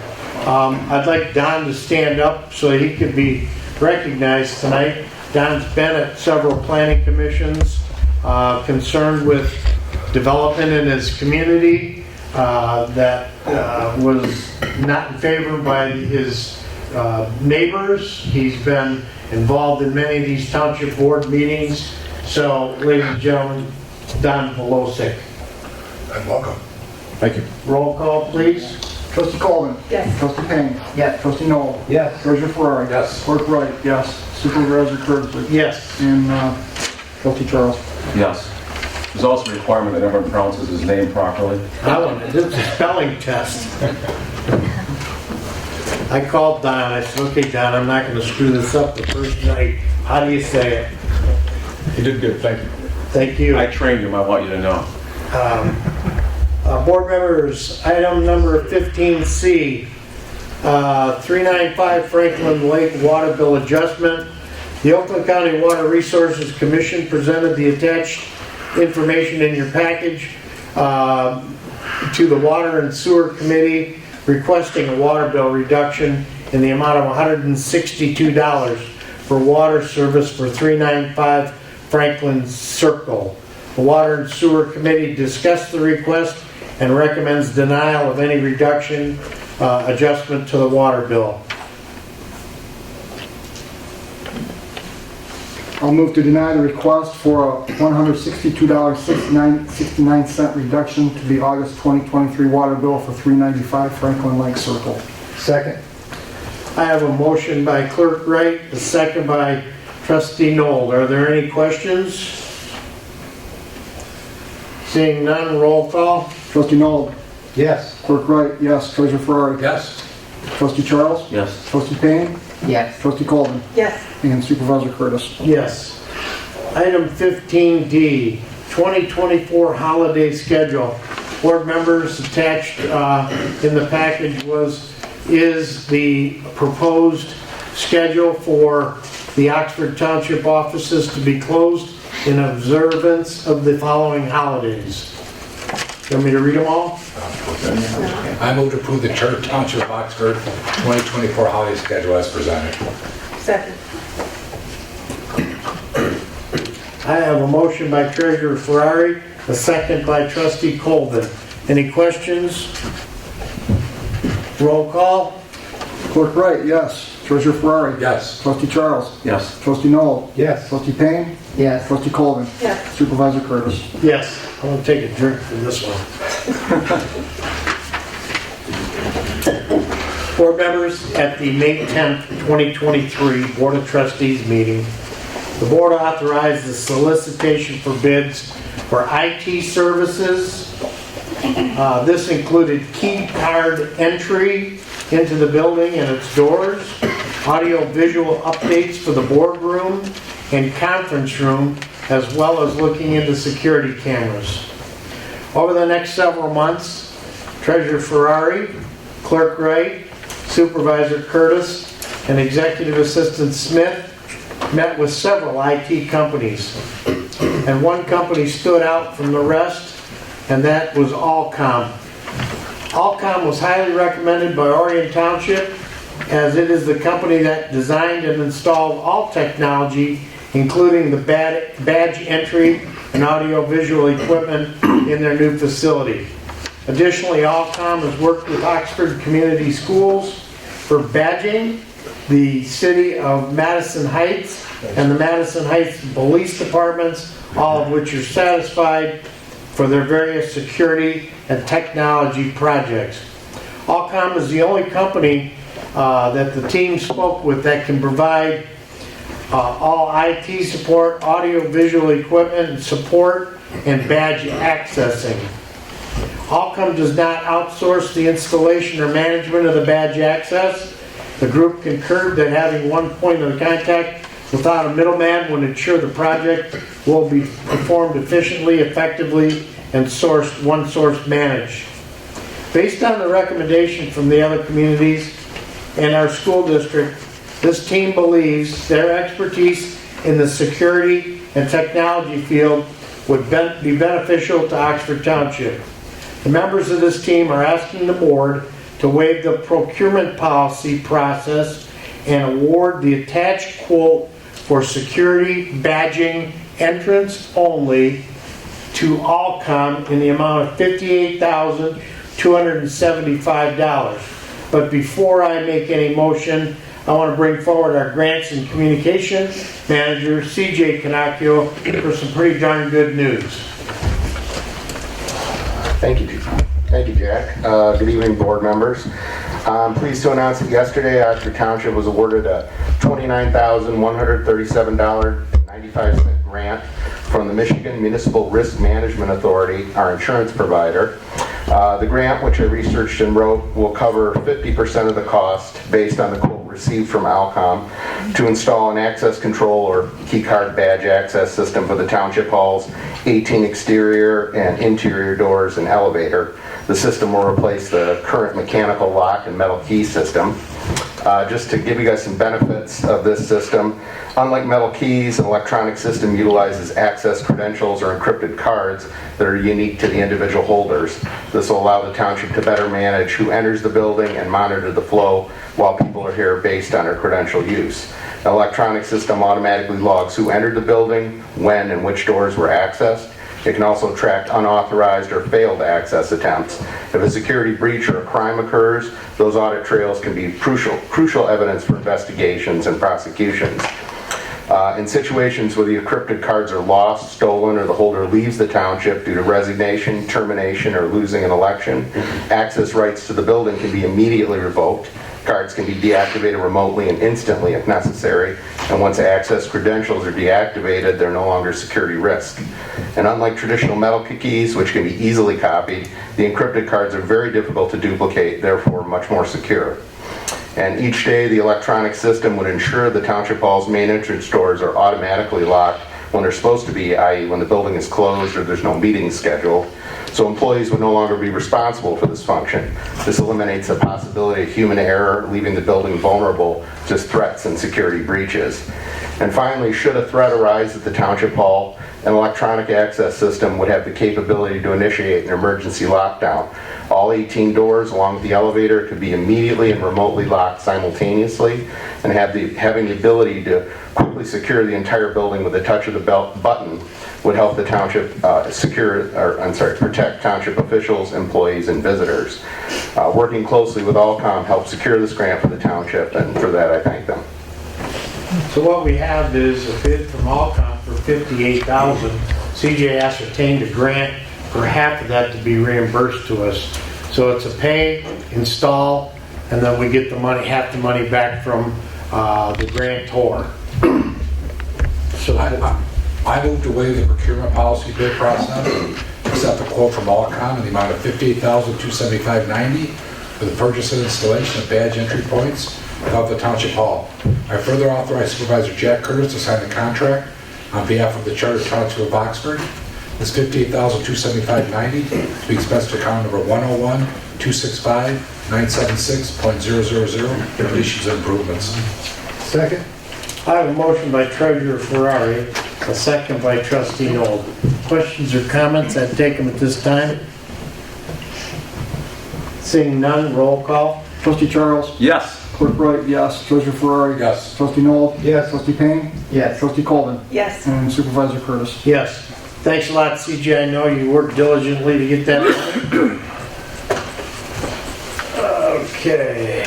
I'd like Don to stand up so he could be recognized tonight. Don's been at several planning commissions concerned with development in his community that was not in favor by his neighbors. He's been involved in many of these township board meetings. So, ladies and gentlemen, Don Volosik. And welcome. Thank you. Roll call, please. Trustee Colvin? Yes. Trustee Payne? Yes. Trustee Knoll? Yes. Treasurer Ferrari? Yes. Clerk Wright? Yes. Supervisor Curtis? Yes. And Trustee Charles? Yes. There's also a requirement that everyone pronounces his name properly. I want to do a spelling test. I called Don. I said, okay, Don, I'm not going to screw this up the first night. How do you say it? You did good, thank you. Thank you. I trained him, I want you to know. Board members, item number 15C, 395 Franklin Lake Water Bill Adjustment. The Oakland County Water Resources Commission presented the attached information in your package to the Water and Sewer Committee requesting a water bill reduction in the amount of $162 for water service for 395 Franklin Circle. The Water and Sewer Committee discussed the request and recommends denial of any reduction, adjustment to the water bill. I'll move to deny the request for a $162.69 reduction to the August 2023 water bill for 395 Franklin Lake Circle. Second. I have a motion by Clerk Wright, a second by Trustee Noel. Are there any questions? Seeing none, roll call. Trustee Noel. Yes. Clerk Wright, yes. Treasurer Ferrari. Yes. Trustee Charles. Yes. Trustee Payne. Yes. Trustee Colvin. Yes. And Supervisor Curtis. Yes. Item 15D, 2024 holiday schedule. Board members, attached in the package is the proposed schedule for the Oxford Township offices to be closed in observance of the following holidays. You want me to read them all? I move to approve the Township of Oxford 2024 holiday schedule as presented. Second. I have a motion by Treasurer Ferrari, a second by Trustee Colvin. Any questions? Roll call. Clerk Wright, yes. Treasurer Ferrari. Yes. Trustee Charles. Yes. Trustee Noel. Yes. Trustee Payne. Yes. Trustee Colvin. Yes. Supervisor Curtis. Yes. I'm going to take a drink from this one. Board members, at the May 10th, 2023 Board of Trustees meeting, the board authorized the solicitation for bids for IT services. This included key card entry into the building and its doors, audio-visual updates for the boardroom and conference room, as well as looking into security cameras. Over the next several months, Treasurer Ferrari, Clerk Wright, Supervisor Curtis, and Executive Assistant Smith met with several IT companies. And one company stood out from the rest, and that was Allcom. Allcom was highly recommended by Orion Township, as it is the company that designed and installed all technology, including the badge entry and audio-visual equipment in their new facility. Additionally, Allcom has worked with Oxford Community Schools for badging, the City of Madison Heights, and the Madison Heights Police Departments, all of which are satisfied for their various security and technology projects. Allcom is the only company that the team spoke with that can provide all IT support, audio-visual equipment support, and badge accessing. Allcom does not outsource the installation or management of the badge access. The group concurred that having one point of contact without a middleman would ensure the project will be performed efficiently, effectively, and one source managed. Based on the recommendation from the other communities and our school district, this team believes their expertise in the security and technology field would be beneficial to Oxford Township. The members of this team are asking the board to waive the procurement policy process and award the attached quote for security badging entrance only to Allcom in the amount of $58,275. But before I make any motion, I want to bring forward our grants and communication manager, CJ Canacchio, for some pretty darn good news. Thank you, Jack. Good evening, board members. I'm pleased to announce that yesterday, Oxford Township was awarded a $29,137.95 grant from the Michigan Municipal Risk Management Authority, our insurance provider. The grant, which I researched and wrote, will cover 50% of the cost based on the quote received from Allcom to install an access control or key card badge access system for the township halls, 18 exterior and interior doors and elevator. The system will replace the current mechanical lock and metal key system. Just to give you guys some benefits of this system, unlike metal keys, an electronic system utilizes access credentials or encrypted cards that are unique to the individual holders. This will allow the township to better manage who enters the building and monitor the flow while people are here based on their credential use. An electronic system automatically logs who entered the building, when and which doors were accessed. It can also track unauthorized or failed access attempts. If a security breach or a crime occurs, those audit trails can be crucial evidence for investigations and prosecutions. In situations where the encrypted cards are lost, stolen, or the holder leaves the township due to resignation, termination, or losing an election, access rights to the building can be immediately revoked. Cards can be deactivated remotely and instantly if necessary, and once access credentials are deactivated, they're no longer security risk. And unlike traditional metal keys, which can be easily copied, the encrypted cards are very difficult to duplicate, therefore much more secure. And each day, the electronic system would ensure the Township Hall's main entrance doors are automatically locked when they're supposed to be, i.e. when the building is closed or there's no meeting scheduled. So employees would no longer be responsible for this function. This eliminates the possibility of human error, leaving the building vulnerable to threats and security breaches. And finally, should a threat arise at the Township Hall, an electronic access system would have the capability to initiate an emergency lockdown. All 18 doors along with the elevator could be immediately and remotely locked simultaneously, and having the ability to quickly secure the entire building with a touch of the button would help the township protect township officials, employees, and visitors. Working closely with Allcom helped secure this grant for the township, and for that I thank them. So what we have is a bid from Allcom for $58,000. CJ ascertained a grant for half of that to be reimbursed to us. So it's a pay, install, and then we get the money, half the money back from the grantor. So I moved away the procurement policy bid process, accept the quote from Allcom in the amount of $58,275.90 for the purchase and installation of badge entry points of the Township Hall. I further authorize Supervisor Jack Curtis to sign the contract on behalf of the Charter Township of Oxford. This $58,275.90 to be expensed to account number 101-265-976.000, completions and improvements. Second? I have a motion by Treasurer Ferrari, a second by Trustee Noel. Questions or comments? I'd take them at this time. Seeing none, roll call. Trustee Charles? Yes. Clerk Wright, yes. Treasurer Ferrari? Yes. Trustee Noel? Yes. Trustee Payne? Yes. Trustee Colvin? Yes. And Supervisor Curtis? Yes. Thanks a lot, CJ. I know you worked diligently to get that. Okay.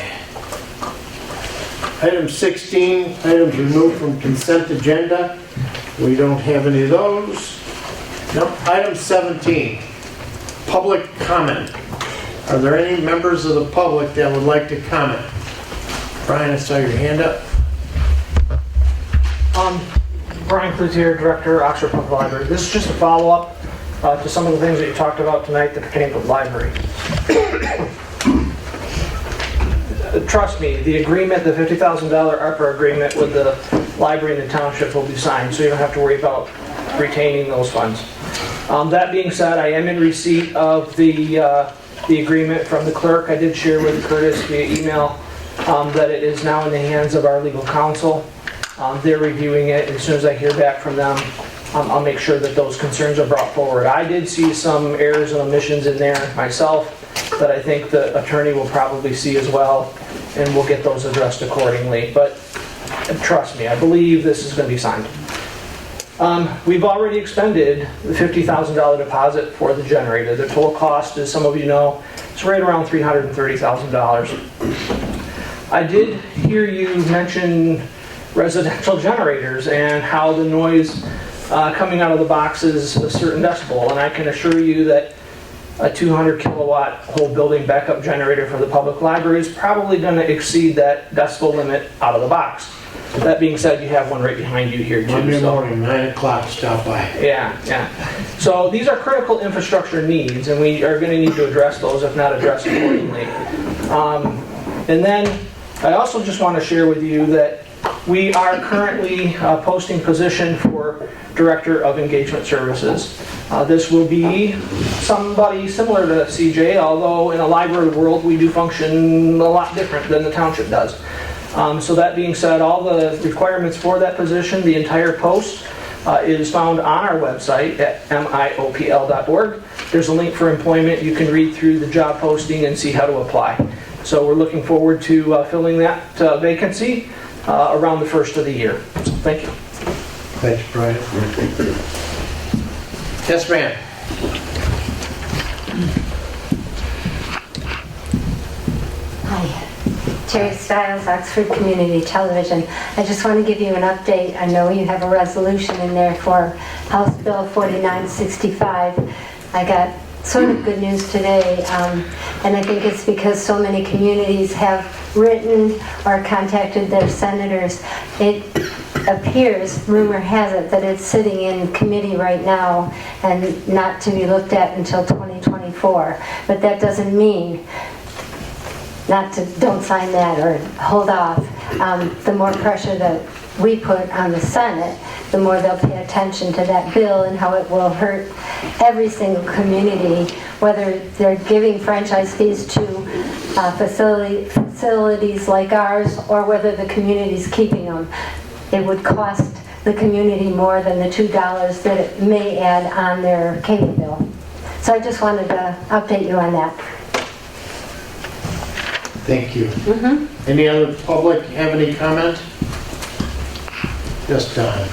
Item 16, items removed from consent agenda. We don't have any of those. Nope. Item 17, public comment. Are there any members of the public that would like to comment? Brian, I saw your hand up. Brian Cloutier, Director, Oxford Public Library. This is just a follow-up to some of the things that you talked about tonight that pertain to the library. Trust me, the agreement, the $50,000 ARPA agreement with the library and the township will be signed, so you don't have to worry about retaining those funds. That being said, I am in receipt of the agreement from the clerk. I did share with Curtis via email that it is now in the hands of our legal counsel. They're reviewing it, and as soon as I hear back from them, I'll make sure that those concerns are brought forward. I did see some errors and omissions in there myself that I think the attorney will probably see as well, and we'll get those addressed accordingly. But trust me, I believe this is going to be signed. We've already expended the $50,000 deposit for the generator. The total cost, as some of you know, is right around $330,000. I did hear you mention residential generators and how the noise coming out of the box is a certain decibel, and I can assure you that a 200 kilowatt whole building backup generator for the public library is probably going to exceed that decibel limit out of the box. That being said, you have one right behind you here too. Monday morning, 9 o'clock, stop by. Yeah. So these are critical infrastructure needs, and we are going to need to address those, if not addressed accordingly. And then I also just want to share with you that we are currently posting position for Director of Engagement Services. This will be somebody similar to CJ, although in a library world we do function a lot different than the township does. So that being said, all the requirements for that position, the entire post, is found on our website at miopl.org. There's a link for employment. You can read through the job posting and see how to apply. So we're looking forward to filling that vacancy around the first of the year. So thank you. Thanks, Brian. Yes, ma'am. Hi. Terry Stiles, Oxford Community Television. I just want to give you an update. I know you have a resolution in there for House Bill 4965. I got sort of good news today, and I think it's because so many communities have written or contacted their senators. It appears, rumor has it, that it's sitting in committee right now and not to be looked at until 2024. But that doesn't mean don't sign that or hold off. The more pressure that we put on the Senate, the more they'll pay attention to that bill and how it will hurt every single community, whether they're giving franchise fees to facilities like ours or whether the community's keeping them. It would cost the community more than the $2 that it may add on their cable bill. So I just wanted to update you on that. Thank you. Any other public have any comment? Yes, Don.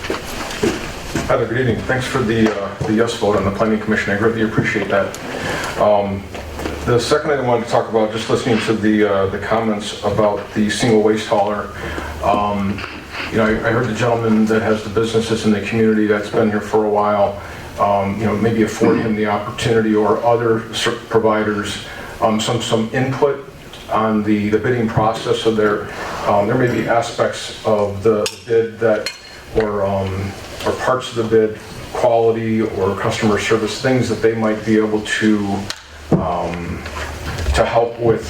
Hi there, good evening. Thanks for the yes vote on the Planning Commission. I greatly appreciate that. The second thing I wanted to talk about, just listening to the comments about the single waste hauler. You know, I heard the gentleman that has the businesses in the community that's been here for a while. You know, maybe afford him the opportunity or other providers some input on the bidding process. So there may be aspects of the bid that, or parts of the bid, quality or customer service, things that they might be able to help with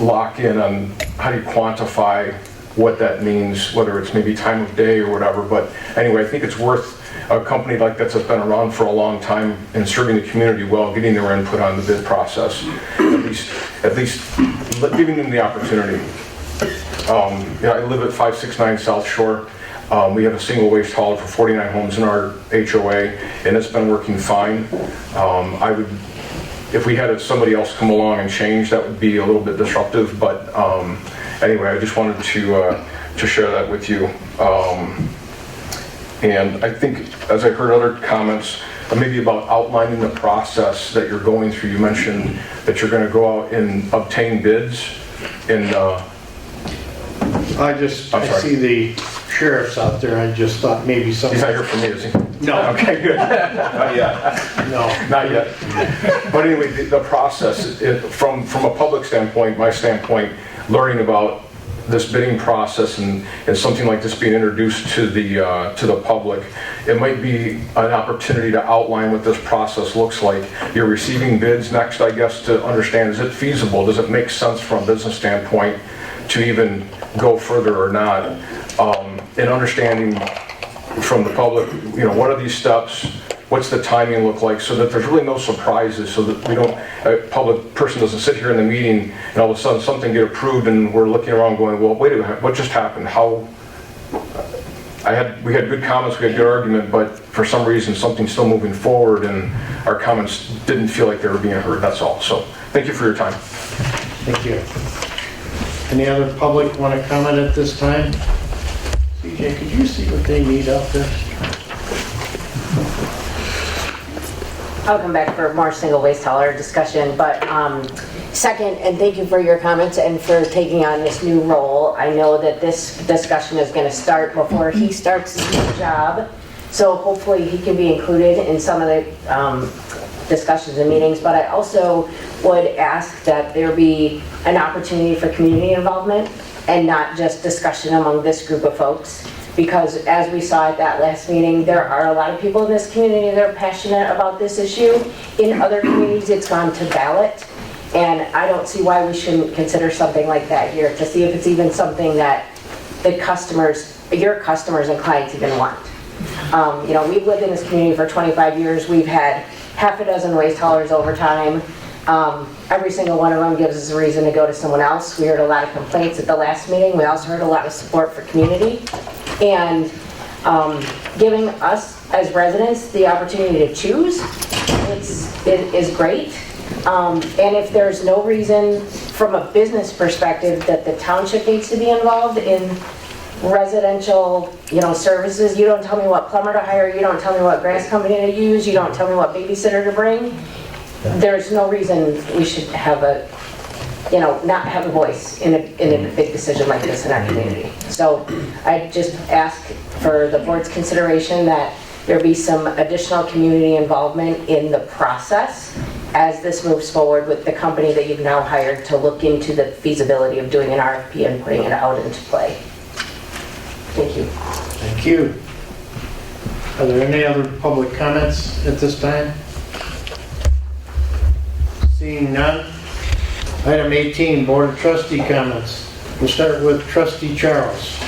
lock in on how do you quantify what that means, whether it's maybe time of day or whatever. But anyway, I think it's worth a company like that's been around for a long time and serving the community well, getting their input on the bid process, at least giving them the opportunity. You know, I live at 569 South Shore. We have a single waste hauler for 49 homes in our HOA, and it's been working fine. If we had somebody else come along and change, that would be a little bit disruptive. But anyway, I just wanted to share that with you. And I think, as I heard other comments, maybe about outlining the process that you're going through. You mentioned that you're going to go out and obtain bids. And I see the sheriff's out there. I just thought maybe something. He's not here for me, is he? No. Okay, good. Not yet. No. Not yet. But anyway, the process, from a public standpoint, my standpoint, learning about this bidding process and something like this being introduced to the public, it might be an opportunity to outline what this process looks like. You're receiving bids next, I guess, to understand, is it feasible? Does it make sense from a business standpoint to even go further or not? And understanding from the public, you know, what are these steps? What's the timing look like, so that there's really no surprises, so that a public person doesn't sit here in the meeting and all of a sudden something get approved and we're looking around going, well, wait a minute, what just happened? We had good comments, we had good argument, but for some reason something's still moving forward and our comments didn't feel like they were being heard, that's all. So thank you for your time. Thank you. Any other public want to comment at this time? CJ, could you see what they need out there? I'll come back for more single waste hauler discussion, but second, and thank you for your comments and for taking on this new role. I know that this discussion is going to start before he starts his new job, so hopefully he can be included in some of the discussions and meetings, but I also would ask that there be an opportunity for community involvement and not just discussion among this group of folks. Because as we saw at that last meeting, there are a lot of people in this community that are passionate about this issue. In other communities, it's gone to ballot. And I don't see why we shouldn't consider something like that here to see if it's even something that the customers, your customers and clients even want. You know, we've lived in this community for 25 years. We've had half a dozen waste haulers over time. Every single one of them gives us a reason to go to someone else. We heard a lot of complaints at the last meeting. We also heard a lot of support for community. And giving us as residents the opportunity to choose is great. And if there's no reason from a business perspective that the township needs to be involved in residential, services, you don't tell me what plumber to hire, you don't tell me what grass company to use, you don't tell me what babysitter to bring, there's no reason we should have not have a voice in a big decision like this in our community. So I just ask for the board's consideration that there be some additional community involvement in the process as this moves forward with the company that you've now hired to look into the feasibility of doing an RFP and putting it out into play. Thank you. Thank you. Are there any other public comments at this time? Seeing none. Item 18, Board of Trustee comments. We'll start with Trustee Charles.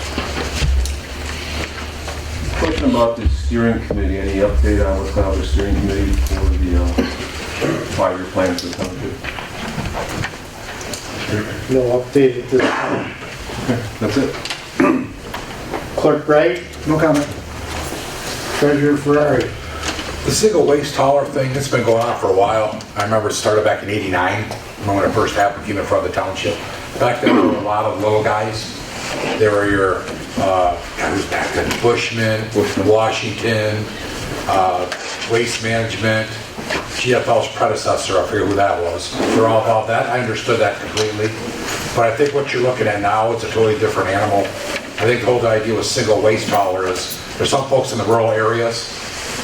Question about the steering committee. Any update on what's going on with the steering committee for the 5-year plan for the township? No update at this time. Okay, that's it. Clerk Wright? No comment. Treasurer Ferrari? The single waste hauler thing, it's been going on for a while. I remember it started back in '89, when it first happened, came in front of the township. Back then, there were a lot of little guys. There were your, who's back then? Bushman, Washington, Waste Management, GFL's predecessor, I forget who that was. They're all about that. I understood that completely. But I think what you're looking at now, it's a totally different animal. I think the whole idea with single waste hauler is, there's some folks in the rural areas,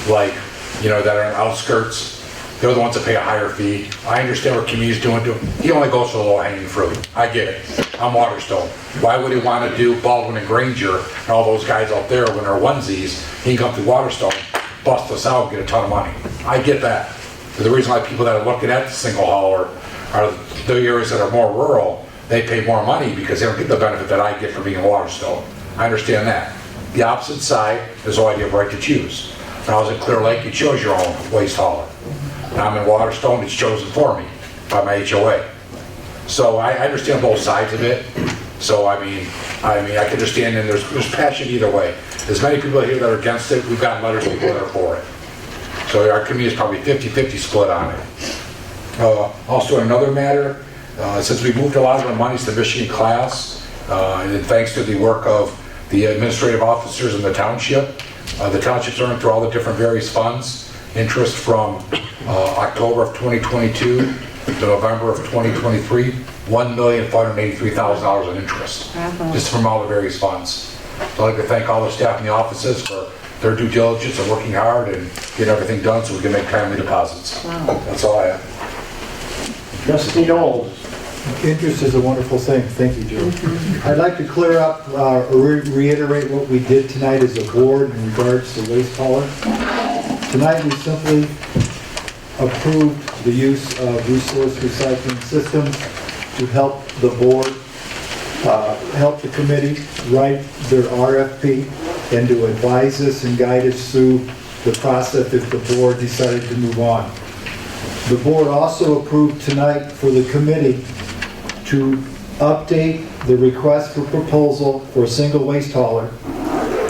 like, that are in outskirts, they're the ones that pay a higher fee. I understand what Kimmy's doing to him. He only goes for the low-hanging fruit. I get it. I'm Waterstone. Why would he want to do Baldwin and Granger and all those guys out there when they're onesies? He can come through Waterstone, bust us out, and get a ton of money. I get that. But the reason why people that are looking at the single hauler are the areas that are more rural, they pay more money because they don't get the benefit that I get from being in Waterstone. I understand that. The opposite side is the idea of right to choose. When I was in Clear Lake, you chose your own waste hauler. Now I'm in Waterstone, it's chosen for me by my HOA. So I understand both sides of it. So I can understand, and there's passion either way. There's many people here that are against it. We've gotten letters from people that are for it. So our community is probably 50-50 split on it. Also, another matter, since we moved a lot of our monies to Michigan class, and thanks to the work of the administrative officers in the township earned through all the different various funds interest from October of 2022 to November of 2023, $1,583,000 in interest, just from all the various funds. So I'd like to thank all the staff in the offices for their due diligence and working hard and getting everything done so we can make timely deposits. That's all I have. Trustee Knowles? Interest is a wonderful thing. Thank you, Joe. I'd like to clear up or reiterate what we did tonight as a board in regards to waste hauler. Tonight we simply approved the use of resource recycling systems to help the board, help the committee write their RFP and to advise us and guide us through the process if the board decided to move on. The board also approved tonight for the committee to update the request for proposal for a single waste hauler.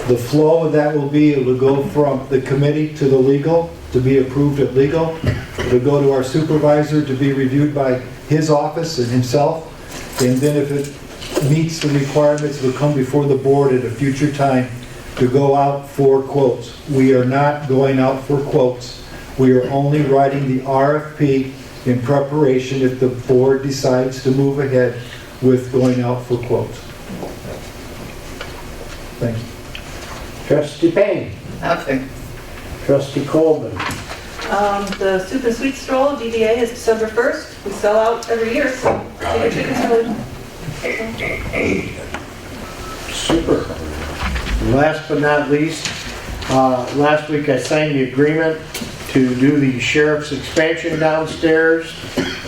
The flow of that will be, it will go from the committee to the legal, to be approved at legal. It'll go to our supervisor to be reviewed by his office and himself. And then if it meets the requirements, it will come before the board at a future time to go out for quotes. We are not going out for quotes. We are only writing the RFP in preparation if the board decides to move ahead with going out for quotes. Thank you. Trustee Payne? Nothing. Trustee Colvin? The Soup and Sweet Stroll DDA is December 1st. We sell out every year, so get your tickets early. Super. Last but not least, last week I signed the agreement to do the sheriff's expansion downstairs,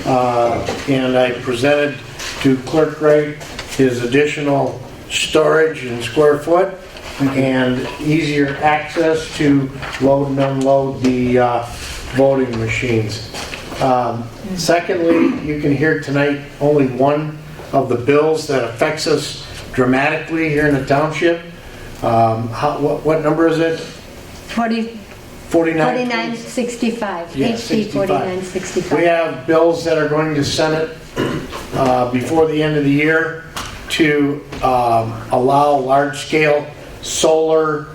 and I presented to Clerk Wright his additional storage and square foot and easier access to load and unload the voting machines. Secondly, you can hear tonight only one of the bills that affects us dramatically here in the township. What number is it? 4965, 4965. Yeah, HB 65. 4965. We have bills that are going to Senate before the end of the year to allow large-scale solar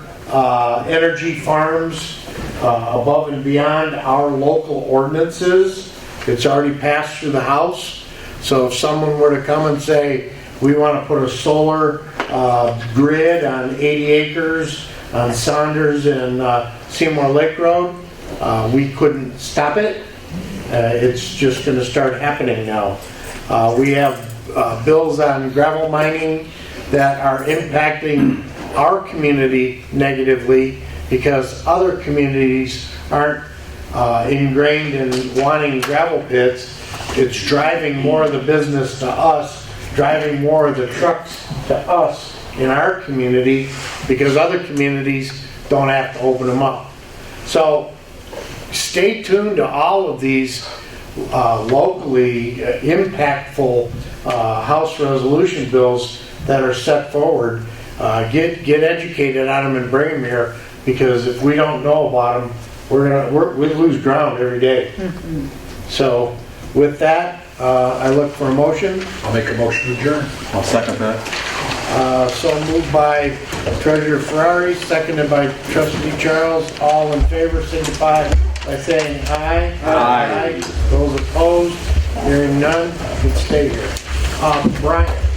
energy farms above and beyond our local ordinances. It's already passed through the House. So if someone were to come and say, we want to put a solar grid on 80 acres on Saunders and Seymour Lake Road, we couldn't stop it. It's just going to start happening now. We have bills on gravel mining that are impacting our community negatively because other communities aren't ingrained in wanting gravel pits. It's driving more of the business to us, driving more of the trucks to us in our community because other communities don't have to open them up. So stay tuned to all of these locally impactful House resolution bills that are set forward. Get educated on them and bring them here, because if we don't know about them, we lose ground every day. So with that, I look for a motion. I'll make a motion to adjourn. I'll second that. So moved by Treasurer Ferrari, seconded by Trustee Charles. All in favor signify by saying aye. Aye. Those opposed, hearing none, you can stay here. Brian.